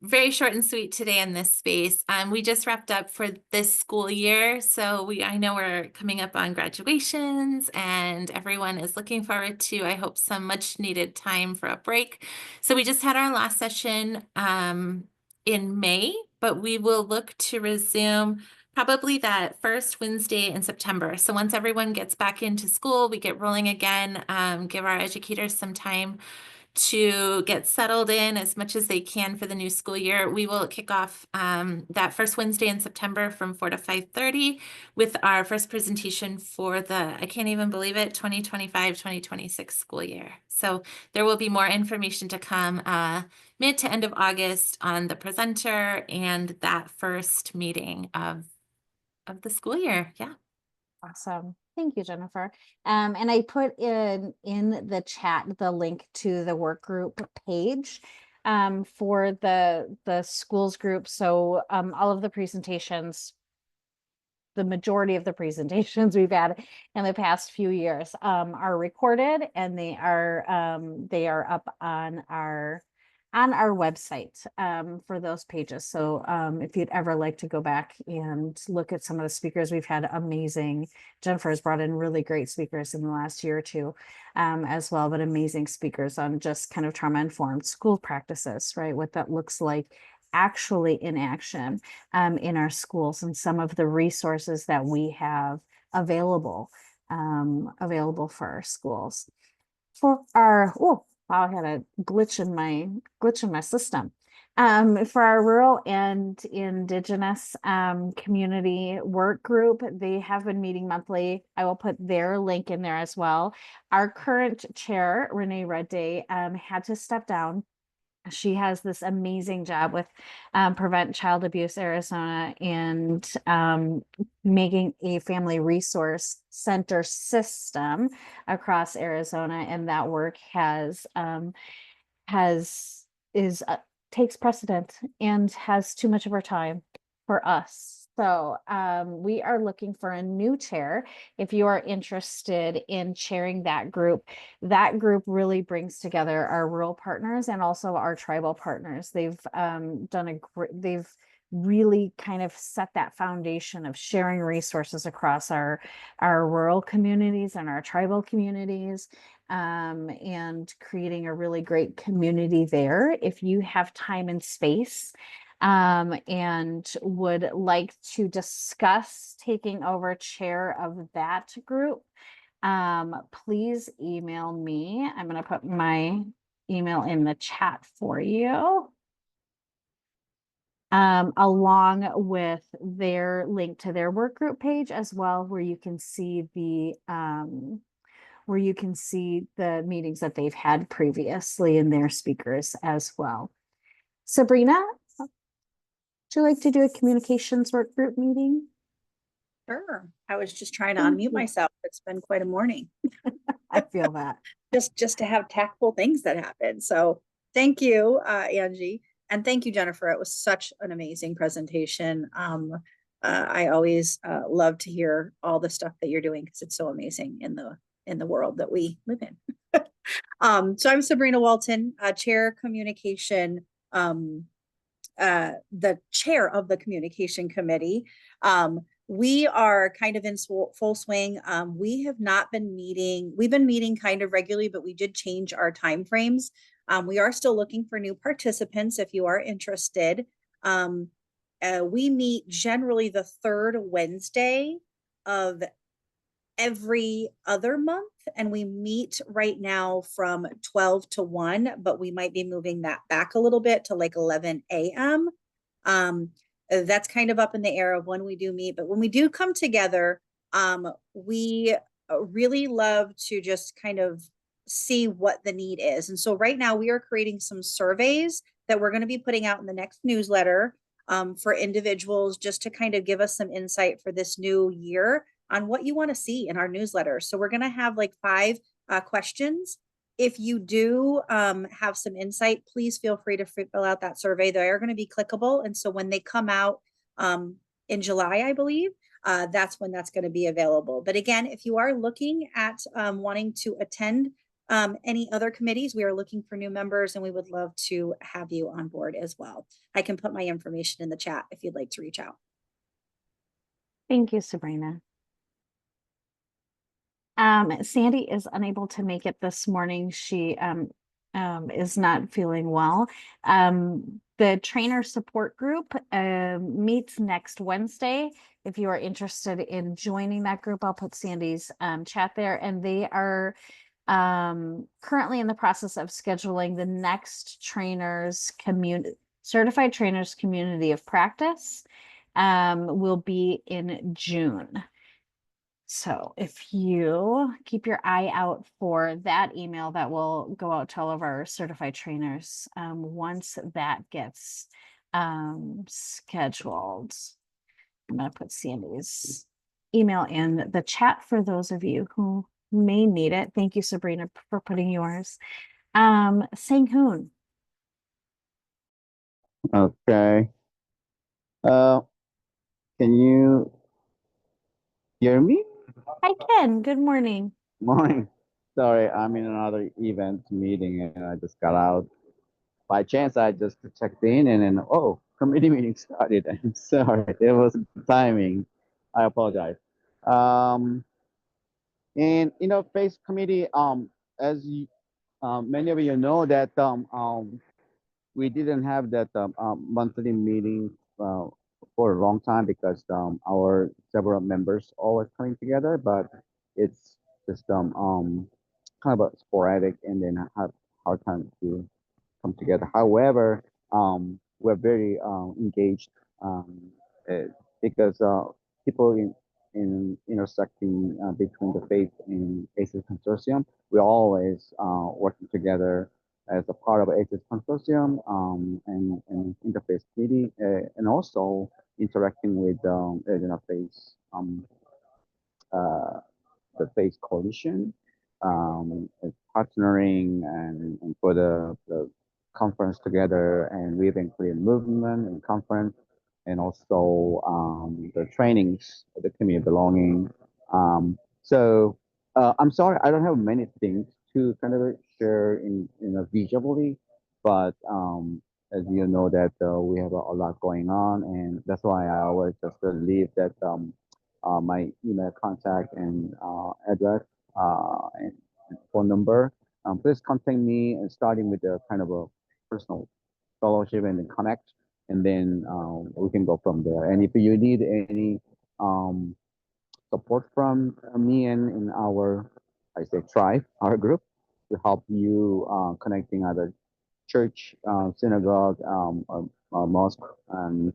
very short and sweet today in this space. We just wrapped up for this school year. So I know we're coming up on graduations and everyone is looking forward to, I hope, some much needed time for a break. So we just had our last session in May, but we will look to resume probably that first Wednesday in September. So once everyone gets back into school, we get rolling again, give our educators some time to get settled in as much as they can for the new school year. We will kick off that first Wednesday in September from 4 to 5:30 with our first presentation for the, I can't even believe it, 2025-2026 school year. So there will be more information to come mid to end of August on the presenter and that first meeting of the school year. Yeah. Awesome. Thank you, Jennifer. And I put in the chat the link to the work group page for the schools group. So all of the presentations, the majority of the presentations we've had in the past few years are recorded, and they are up on our website for those pages. So if you'd ever like to go back and look at some of the speakers, we've had amazing, Jennifer has brought in really great speakers in the last year or two as well, but amazing speakers on just kind of trauma-informed school practices, right? What that looks like actually in action in our schools, and some of the resources that we have available for our schools. For our, oh, wow, I had a glitch in my system. For our rural and indigenous community work group, they have been meeting monthly. I will put their link in there as well. Our current chair, Renee Redday, had to step down. She has this amazing job with Prevent Child Abuse Arizona, and making a family resource center system across Arizona, and that work takes precedent and has too much of our time for us. So we are looking for a new chair. If you are interested in chairing that group really brings together our rural partners and also our tribal partners. They've they've really kind of set that foundation of sharing resources across our rural communities and our tribal communities, and creating a really great community there. If you have time and space and would like to discuss taking over chair of that group, please email me. I'm going to put my email in the chat for you, along with their link to their work group page as well, where you can see the meetings that they've had previously and their speakers as well. Sabrina, would you like to do a communications work group meeting? Sure. I was just trying to unmute myself. It's been quite a morning. I feel that. Just to have tactful things that happen. So thank you, Angie. And thank you, Jennifer. It was such an amazing presentation. I always love to hear all the stuff that you're doing because it's so amazing in the world that we live in. So I'm Sabrina Walton, Chair Communication, the chair of the Communication Committee. We are kind of in full swing. We have not been meeting. We've been meeting kind of regularly, but we did change our time frames. We are still looking for new participants if you are interested. We meet generally the third Wednesday of every other month, and we meet right now from 12 to 1, but we might be moving that back a little bit to like 11 a.m. That's kind of up in the air of when we do meet, but when we do come together, we really love to just kind of see what the need is. And so right now we are creating some surveys that we're going to be putting out in the next newsletter for individuals, just to kind of give us some insight for this new year. on what you want to see in our newsletter. So we're going to have like 5 questions. If you do have some insight, please feel free to fill out that survey. They are going to be clickable. And so when they come out in July, I believe, that's when that's going to be available. But again, if you are looking at wanting to attend any other committees, we are looking for new members and we would love to have you on board as well. I can put my information in the chat if you'd like to reach out. Thank you, Sabrina. Sandy is unable to make it this morning. She is not feeling well. The trainer support group meets next Wednesday. If you are interested in joining that group, I'll put Sandy's chat there, and they are currently in the process of scheduling the next certified trainers community of practice will be in June. So if you keep your eye out for that email that will go out to all of our certified trainers once that gets scheduled. I'm going to put Sandy's email in the chat for those of you who may need it. Thank you, Sabrina, for putting yours. Sang-hoon. Okay. Can you hear me? I can. Good morning. Morning. Sorry, I'm in another event meeting and I just got out. By chance, I just checked in and then, oh, committee meeting started. I'm sorry, it was timing. I apologize. And face committee, as you, many of you know that we didn't have that monthly meeting for a long time because our several members always coming together, but it's just kind of a sporadic and then have hard time to come together. However, we're very engaged uh, because people in intersecting between the faith and ACES Consortium, we're always working together as a part of ACES Consortium and Interface Committee, and also interacting with Faith uh, the Face Coalition, partnering and for the conference together, and we've included movement and conference, and also the trainings, the community belonging. I'm sorry, I don't have many things to kind of share visually, but as you know that we have a lot going on, and that's why I always just leave that my email contact and address and phone number. Please contact me, and starting with the kind of a personal fellowship and then connect, and then we can go from there. And if you need any support from me and in our, I say tribe, our group, to help you connecting other church, synagogue, mosque, and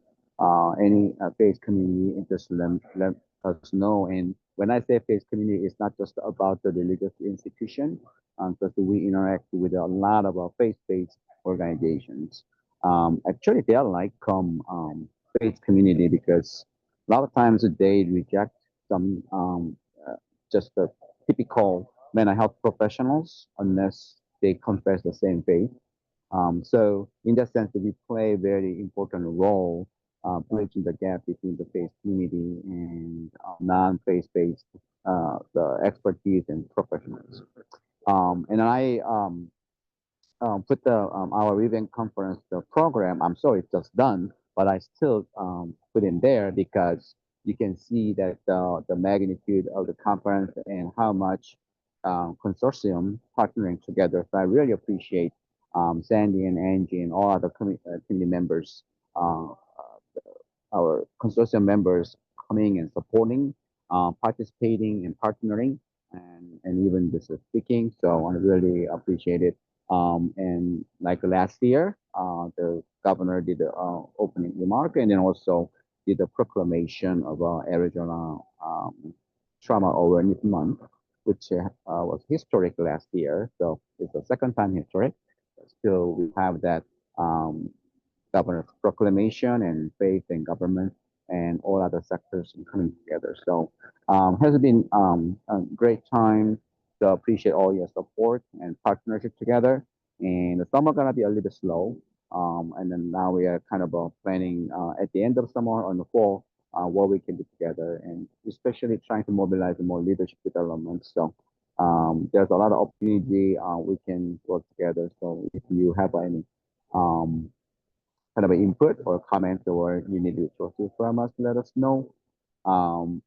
any faith community, and just let us know. And when I say faith community, it's not just about the religious institution, because we interact with a lot of faith-based organizations. Actually, they are like faith community because a lot of times they reject some just the typical mental health professionals unless they confess the same faith. So in that sense, we play a very important role bridging the gap between the faith community and non-faith-based the expertise and professionals. And I put the our event conference the program. I'm sorry it's just done, but I still put in there because you can see that the magnitude of the conference and how much consortium partnering together. So I really appreciate Sandy and Angie and all other committee members, our consortium members coming and supporting, participating and partnering, and even just speaking. So I really appreciate it. And like last year, the governor did the opening remark and then also did a proclamation of Arizona Trauma Awareness Month, which was historic last year. So it's the second time historic. Still, we have that governor's proclamation and faith in government and all other sectors coming together. So has been a great time. So appreciate all your support and partnership together. And the summer gonna be a little bit slow. And then now we are kind of planning at the end of summer or in the fall what we can do together, and especially trying to mobilize more leadership development. So there's a lot of opportunity we can work together. So if you have any um, kind of input or comment or you need resources from us, let us know. Um,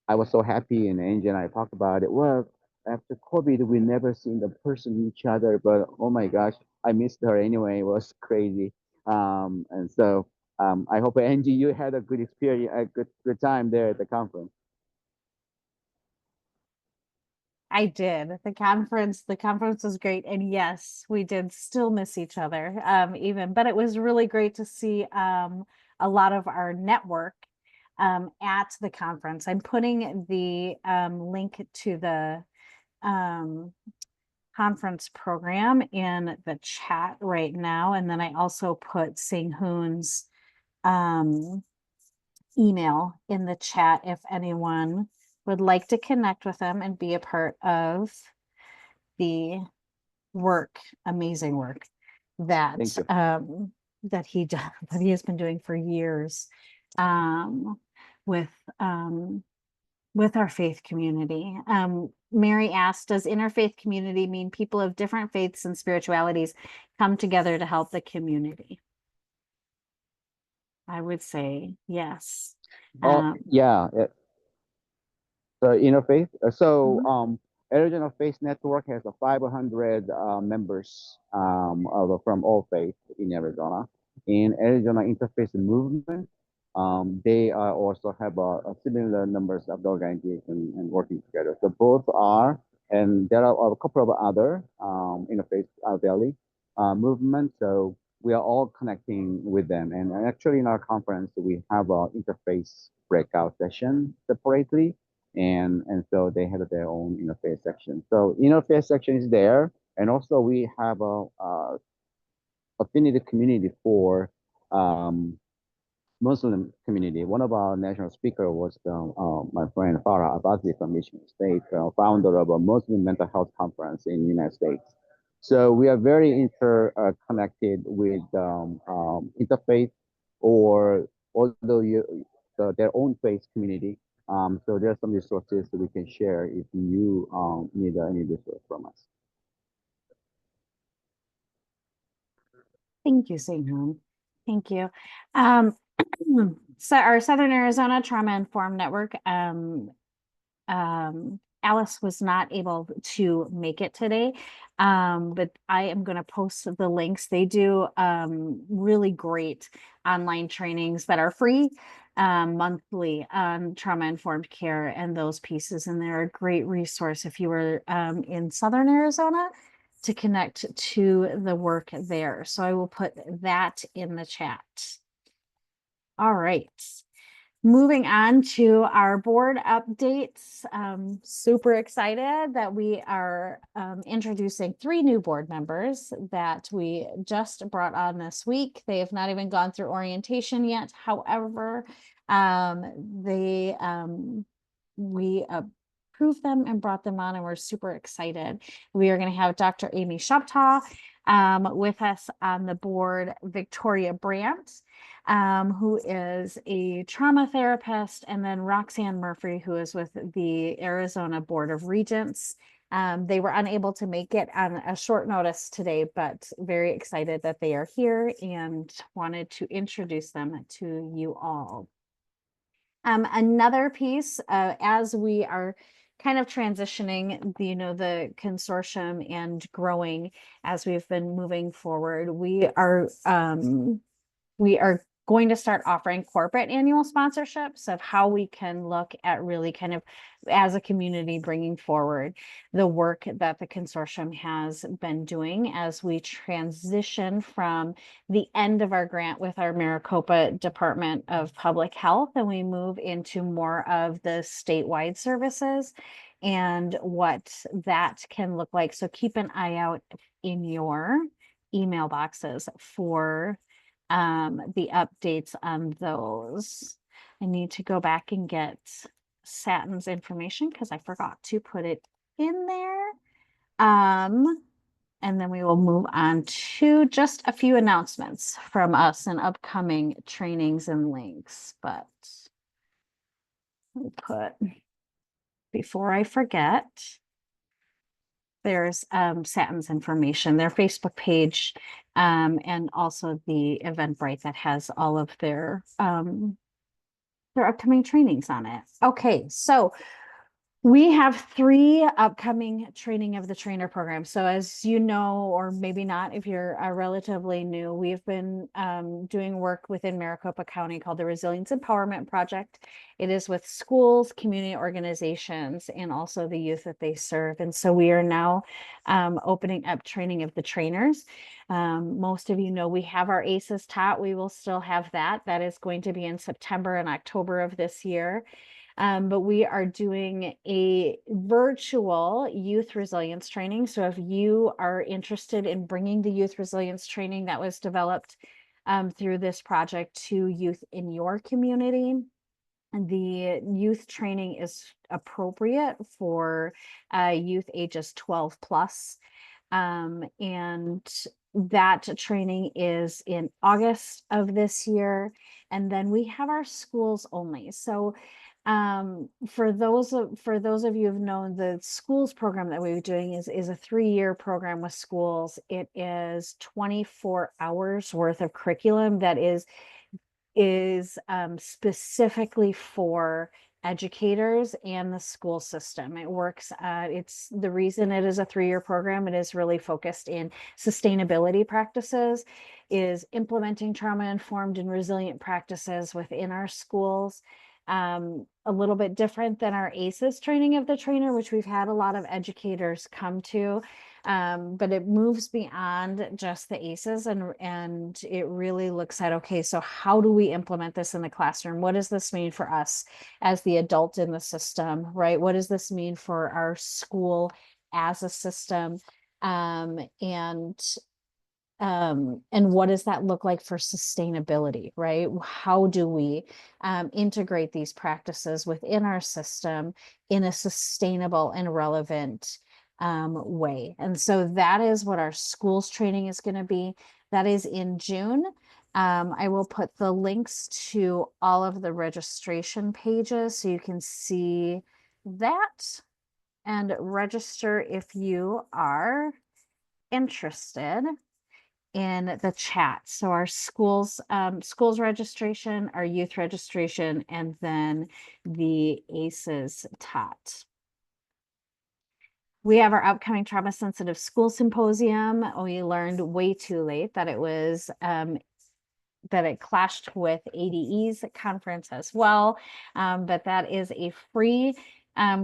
I was so happy, and Angie and I talked about it. Well, after COVID, we never seen the person each other, but oh my gosh, I missed her anyway. It was crazy. And so I hope Angie, you had a good experience, a good time there at the conference. I did. The conference was great. And yes, we did still miss each other, even, but it was really great to see a lot of our network at the conference. I'm putting the link to the conference program in the chat right now. And then I also put Sing Hoon's email in the chat if anyone would like to connect with them and be a part of the work, amazing work that Thank you. that he has been doing for years um, with with our faith community. Mary asked, does interfaith community mean people of different faiths and spiritualities come together to help the community? I would say yes. Oh, yeah. The interfaith. Mhm. Arizona Faith Network has a 500 members from all faiths in Arizona. In Arizona Interfaith Movement, they also have a similar numbers of the organization and working together. So both are, and there are a couple of other interfaith valley movements. So we are all connecting with them. And actually, in our conference, we have a interface breakout session separately, and so they have their own interface section. So interface section is there, and also we have a affinity community for Muslim community. One of our national speaker was my friend Farah Abazi from Michigan State, founder of a Muslim mental health conference in the United States. So we are very interconnected with interfaith, or although their own faith community. So there are some resources that we can share if you need any resource from us. Thank you, Singhan. Thank you. So our Southern Arizona Trauma Informed Network, Alice was not able to make it today, but I am going to post the links. They do really great online trainings that are free monthly on trauma informed care and those pieces, and they're a great resource if you were in Southern Arizona to connect to the work there. So I will put that in the chat. All right. Moving on to our board updates. Super excited that we are introducing 3 new board members that we just brought on this week. They have not even gone through orientation yet. However, we approved them and brought them on, and we're super excited. We are going to have Dr. Amy Shoptaw with us on the board, Victoria Brandt, who is a trauma therapist, and then Roxanne Murphy, who is with the Arizona Board of Regents. They were unable to make it on a short notice today, but very excited that they are here and wanted to introduce them to you all. Another piece, as we are kind of transitioning the consortium and growing as we've been moving forward, we are going to start offering corporate annual sponsorships of how we can look at really kind of as a community bringing forward the work that the consortium has been doing as we transition from the end of our grant with our Maricopa Department of Public Health, and we move into more of the statewide services and what that can look like. So keep an eye out in your email boxes for the updates on those. I need to go back and get Satin's information because I forgot to put it in there. And then we will move on to just a few announcements from us and upcoming trainings and links. But we'll put, before I forget, there's Satin's information, their Facebook page, and also the Eventbrite that has all of their upcoming trainings on it. Okay, so we have 3 upcoming training of the trainer programs. So as you know, or maybe not, if you're relatively new, we've been doing work within Maricopa County called the Resilience Empowerment Project. It is with schools, community organizations, and also the youth that they serve. And so we are now opening up training of the trainers. Most of you know we have our ACEs taught. We will still have that. That is going to be in September and October of this year. But we are doing a virtual youth resilience training. So if you are interested in bringing the youth resilience training that was developed through this project to youth in your community, the youth training is appropriate for youth ages 12 plus. And that training is in August of this year. And then we have our schools only. So for those of you who've known, the schools program that we're doing is a 3-year program with schools. It is 24 hours worth of curriculum that is specifically for educators and the school system. It works, it's the reason it is a 3-year program. It is really focused in sustainability practices, is implementing trauma-informed and resilient practices within our schools. A little bit different than our ACEs training of the trainer, which we've had a lot of educators come to. But it moves beyond just the ACEs and it really looks at, okay, so how do we implement this in the classroom? What does this mean for us as the adult in the system, right? What does this mean for our school as a system? And what does that look like for sustainability, right? How do we integrate these practices within our system in a sustainable and relevant way? And so that is what our schools training is going to be. That is in June. I will put the links to all of the registration pages so you can see that and register if you are interested in the chat. So our schools registration, our youth registration, and then the ACEs taught. We have our upcoming trauma sensitive school symposium. We learned way too late that it was that it clashed with ADE's conference as well. But that is a free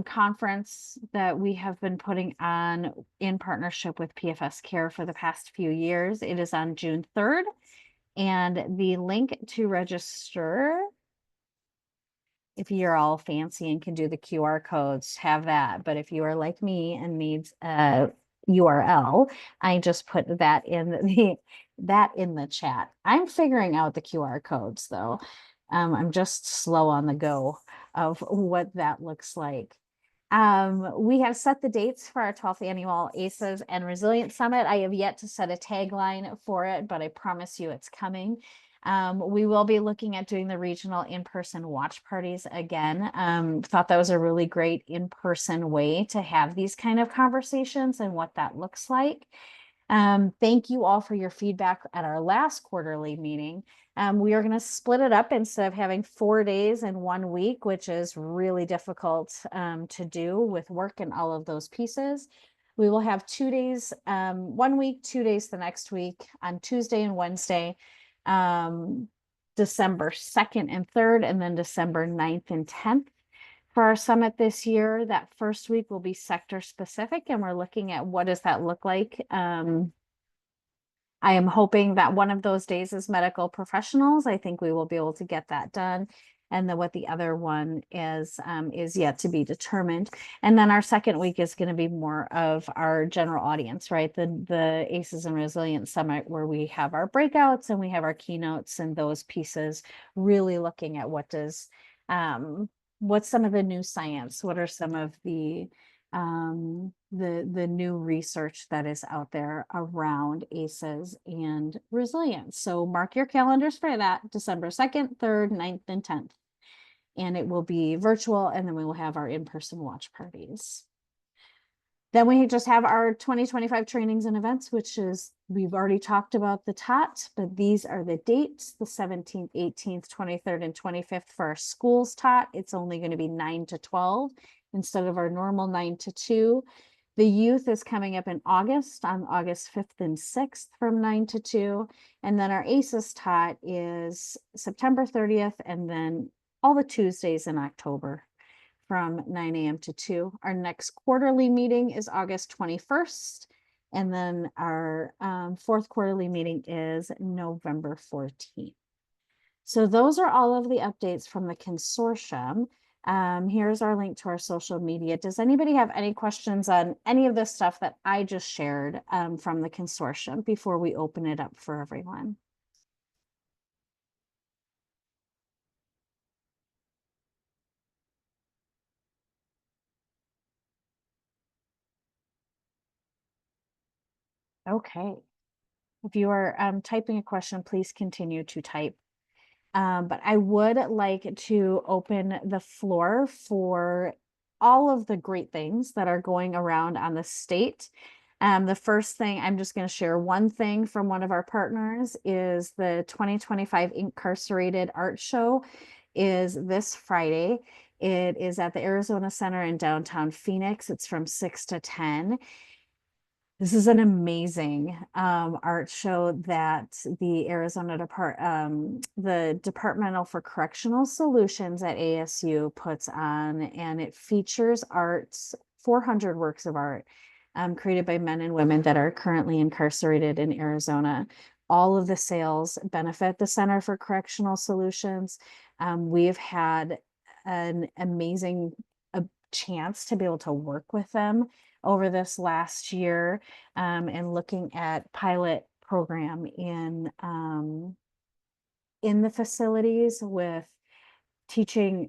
conference that we have been putting on in partnership with PFS Care for the past few years. It is on June 3rd, and the link to register, if you're all fancy and can do the QR codes, have that. But if you are like me and needs a URL, I just put that in the chat. I'm figuring out the QR codes though. I'm just slow on the go of what that looks like. We have set the dates for our 12th annual ACEs and Resilience Summit. I have yet to set a tagline for it, but I promise you it's coming. We will be looking at doing the regional in-person watch parties again. Thought that was a really great in-person way to have these kind of conversations and what that looks like. Thank you all for your feedback at our last quarterly meeting. We are going to split it up instead of having 4 days in 1 week, which is really difficult to do with work and all of those pieces. We will have 2 days, 1 week, 2 days the next week on Tuesday and Wednesday, December 2nd and 3rd, and then December 9th and 10th. For our summit this year, that first week will be sector specific, and we're looking at what does that look like. I am hoping that one of those days is medical professionals. I think we will be able to get that done. And then what the other one is yet to be determined. And then our second week is going to be more of our general audience, right? The ACEs and Resilience Summit, where we have our breakouts and we have our keynotes and those pieces, really looking at what does what's some of the new science? What are some of the new research that is out there around ACEs and resilience? So mark your calendars for that, December 2nd, 3rd, 9th, and 10th. And it will be virtual, and then we will have our in-person watch parties. Then we just have our 2025 trainings and events, which is, we've already talked about the TOT, but these are the dates, the 17th, 18th, 23rd, and 25th for our schools TOT. It's only going to be 9 to 12 instead of our normal 9 to 2. The youth is coming up in August, on August 5th and 6th from 9 to 2. And then our ACES TOT is September 30th, and then all the Tuesdays in October from 9 a.m. to 2. Our next quarterly meeting is August 21st. And then our fourth quarterly meeting is November 14th. So those are all of the updates from the consortium. Here's our link to our social media. Does anybody have any questions on any of this stuff that I just shared from the consortium before we open it up for everyone? Okay. If you are typing a question, please continue to type. But I would like to open the floor for all of the great things that are going around on the state. The first thing, I'm just going to share one thing from one of our partners, is the 2025 Incarcerated Art Show is this Friday. It is at the Arizona Center in downtown Phoenix. It's from 6 to 10. This is an amazing art show that the the Departmental for Correctional Solutions at ASU puts on, and it features 400 works of art created by men and women that are currently incarcerated in Arizona. All of the sales benefit the Center for Correctional Solutions. We've had an amazing chance to be able to work with them over this last year, and looking at pilot program in the facilities with teaching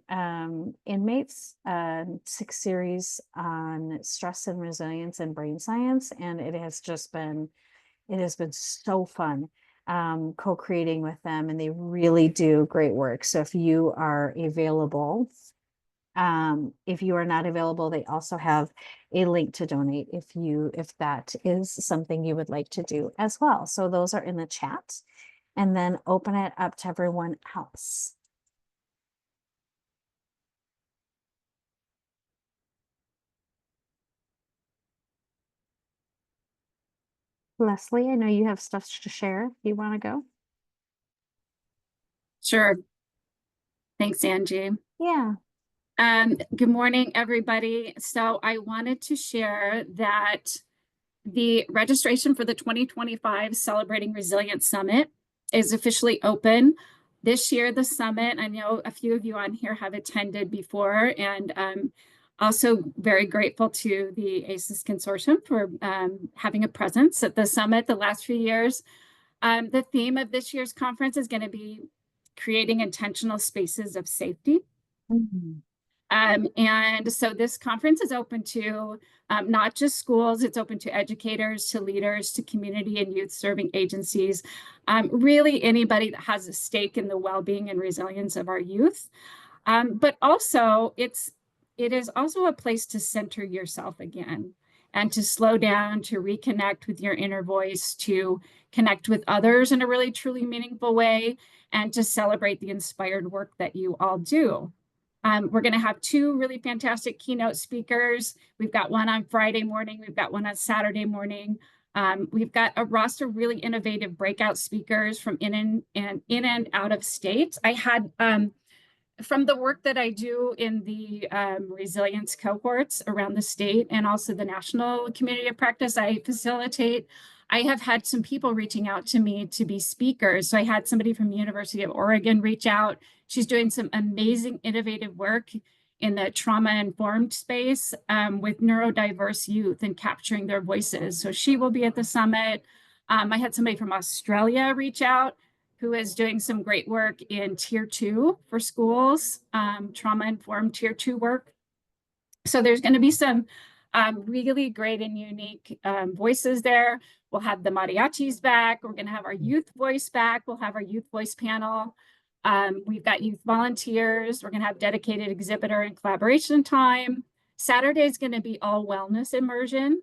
inmates 6 series on stress and resilience and brain science, and it has been so fun co-creating with them, and they really do great work. So if you are available, if you are not available, they also have a link to donate if that is something you would like to do as well. So those are in the chat, and then open it up to everyone else. Leslie, I know you have stuff to share. You want to go? Sure. Thanks, Angie. Yeah. Good morning, everybody. So I wanted to share that the registration for the 2025 Celebrating Resilience Summit is officially open. This year, the summit, I know a few of you on here have attended before, and also very grateful to the ACES Consortium for having a presence at the summit the last few years. The theme of this year's conference is going to be creating intentional spaces of safety. Mm-hmm. And so this conference is open to not just schools, it's open to educators, to leaders, to community and youth serving agencies, really anybody that has a stake in the well-being and resilience of our youth. But also it is also a place to center yourself again and to slow down, to reconnect with your inner voice, to connect with others in a really truly meaningful way, and to celebrate the inspired work that you all do. We're going to have 2 really fantastic keynote speakers. We've got one on Friday morning. We've got one on Saturday morning. We've got a roster of really innovative breakout speakers from in and out of state. I had, from the work that I do in the resilience cohorts around the state and also the national community of practice I facilitate, I have had some people reaching out to me to be speakers. So I had somebody from the University of Oregon reach out. She's doing some amazing innovative work in the trauma-informed space with neurodiverse youth and capturing their voices. So she will be at the summit. I had somebody from Australia reach out who is doing some great work in Tier 2 for schools, trauma-informed Tier 2 work. So there's going to be some really great and unique voices there. We'll have the mariachis back. We're going to have our youth voice back. We'll have our youth voice panel. We've got youth volunteers. We're going to have dedicated exhibitor and collaboration time. Saturday is going to be all wellness immersion.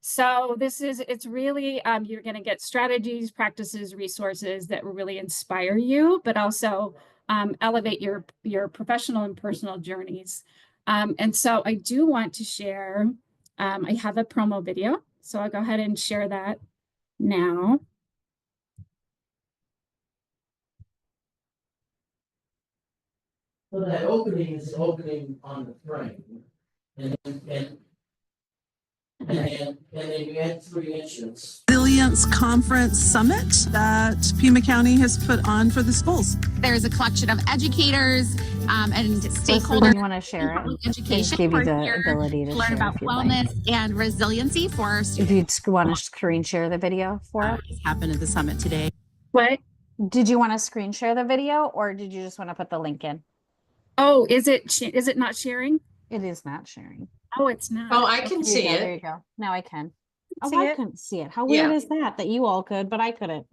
So it's really, you're going to get strategies, practices, resources that will really inspire you, but also elevate your professional and personal journeys. And so I do want to share, I have a promo video, so I'll go ahead and share that now. So that opening is opening on the frame. And then you add 3 inches. Resilience Conference Summit that Pima County has put on for the schools. There's a collection of educators and Leslie, stakeholders. you want to share it? Education. Give you We're the here ability to learn share about if you'd like. wellness and resiliency for our If students. you'd want to screen share the video for us. It's happened at the summit today. What? Did you want to screen share the video or did you just want to put the link in? Oh, is it not sharing? It is not sharing. Oh, it's not. Oh, I can There see you go, there it. you go. Now I can. Oh, See I it? couldn't see it. How weird Yeah. is that you all could, but I couldn't?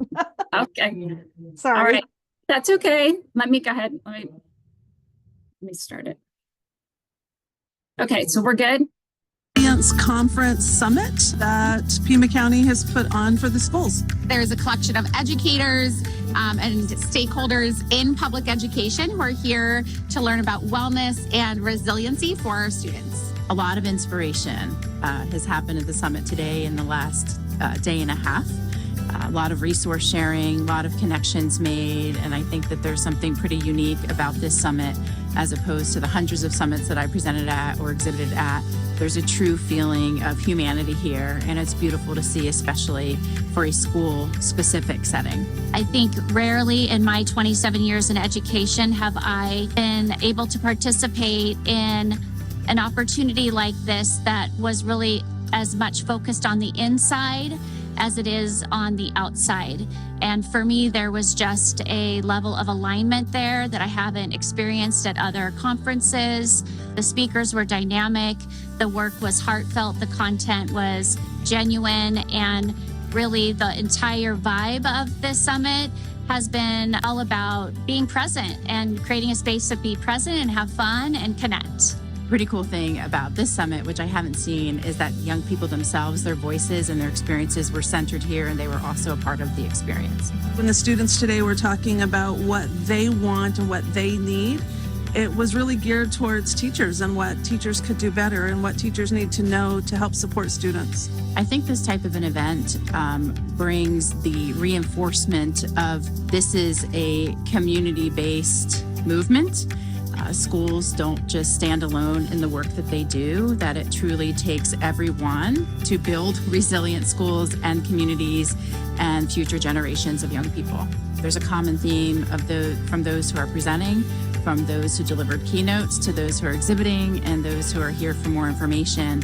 Okay. Sorry. All right. That's okay. Let me go ahead. Let me start it. Okay, so we're good. Resilience Conference Summit that Pima County has put on for the schools. There's a collection of educators and stakeholders in public education who are here to learn about wellness and resiliency for our students. A lot of inspiration has happened at the summit today in the last day and a half. A lot of resource sharing, a lot of connections made, and I think that there's something pretty unique about this summit as opposed to the hundreds of summits that I presented at or exhibited at. There's a true feeling of humanity here, and it's beautiful to see, especially for a school-specific setting. I think rarely in my 27 years in education have I been able to participate in an opportunity like this that was really as much focused on the inside as it is on the outside. And for me, there was just a level of alignment there that I haven't experienced at other conferences. The speakers were dynamic, the work was heartfelt, the content was genuine, and really the entire vibe of this summit has been all about being present and creating a space to be present and have fun and connect. Pretty cool thing about this summit, which I haven't seen, is that young people themselves, their voices and their experiences were centered here, and they were also a part of the experience. When the students today were talking about what they want and what they need, it was really geared towards teachers and what teachers could do better and what teachers need to know to help support students. I think this type of an event brings the reinforcement of this is a community-based movement. Schools don't just stand alone in the work that they do, that it truly takes everyone to build resilient schools and communities and future generations of young people. There's a common theme of from those who are presenting, from those who delivered keynotes to those who are exhibiting and those who are here for more information.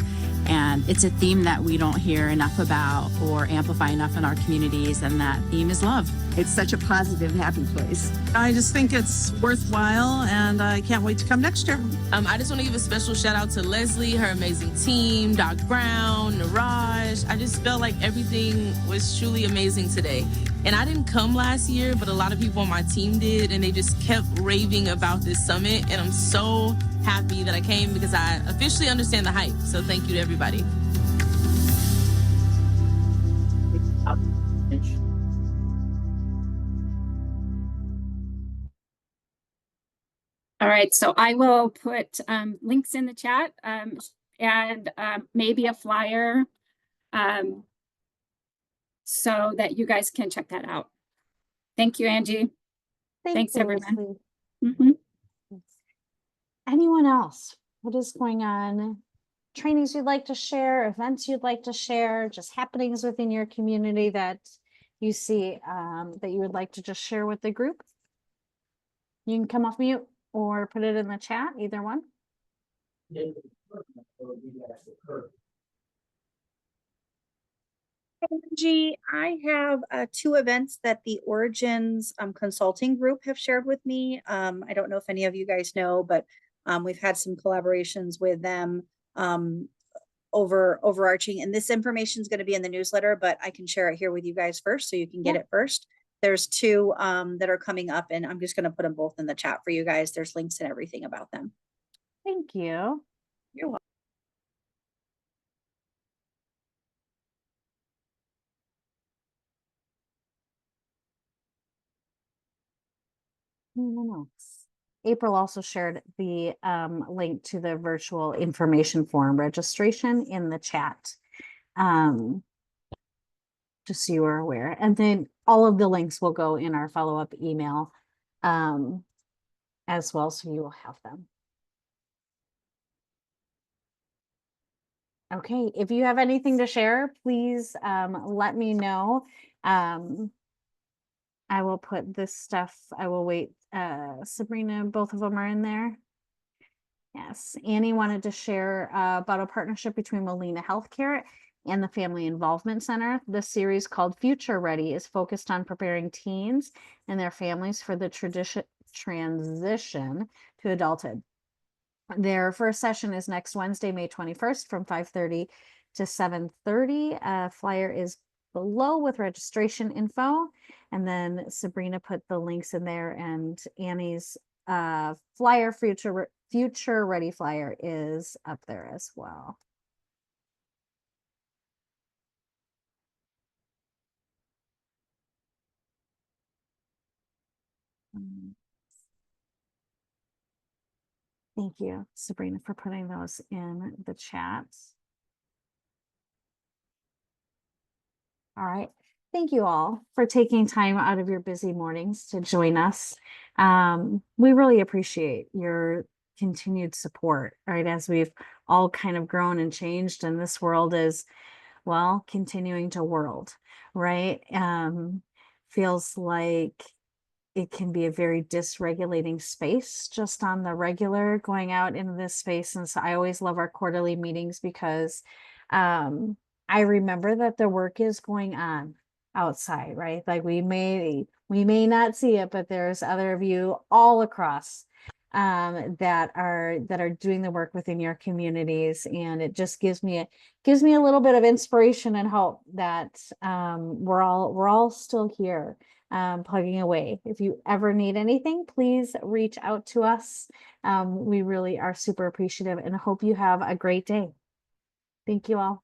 And it's a theme that we don't hear enough about or amplify enough in our communities, and that theme is love. It's such a positive, happy place. I just think it's worthwhile, and I can't wait to come next year. I just want to give a special shout out to Leslie, her amazing team, Doc Brown, Niraj. I just felt like everything was truly amazing today. And I didn't come last year, but a lot of people on my team did, and they just kept raving about this summit. And I'm so happy that I came because I officially understand the hype. So thank you to everybody. All right, so I will put links in the chat and maybe a flyer so that you guys can check that out. Thank you, Angie. Thanks, you, everyone. Leslie. Anyone else? What is going on? Trainings you'd like to share, events you'd like to share, just happenings within your community that you see that you would like to just share with the group? You can come off mute or put it in the chat, either one. Angie, I have two events that the Origins Consulting Group have shared with me. I don't know if any of you guys know, but we've had some collaborations with them overarching, and this information is going to be in the newsletter, but I can share it here with you guys first so you can get it first. There's two that are coming up, and I'm just going to put them both in the chat for you guys. There's links and everything about them. Thank you. You're welcome. Anyone else? April also shared the link to the virtual information form registration in the chat. Just so you are aware. And then all of the links will go in our follow-up email as well, so you will have them. Okay, if you have anything to share, please let me know. I will put this stuff, I will wait. Sabrina, both of them are in there. Yes, Annie wanted to share about a partnership between Molina Healthcare and the Family Involvement Center. The series called Future Ready is focused on preparing teens and their families for the transition to adulthood. Their first session is next Wednesday, May 21st from 5:30 to 7:30. Flyer is below with registration info. And then Sabrina put the links in there, and Annie's flyer, Future Ready flyer is up there as well. Thank you, Sabrina, for putting those in the chat. All right. Thank you all for taking time out of your busy mornings to join us. We really appreciate your continued support, right? As we've all kind of grown and changed, and this world is, well, continuing to world, right? Feels like it can be a very dysregulating space just on the regular going out into this space. And so I always love our quarterly meetings because I remember that the work is going on outside, right? Like we may not see it, but there's other of you all across that are doing the work within your communities, and it just gives me a little bit of inspiration and hope that we're all still here, plugging away. If you ever need anything, please reach out to us. We really are super appreciative and hope you have a great day. Thank you all.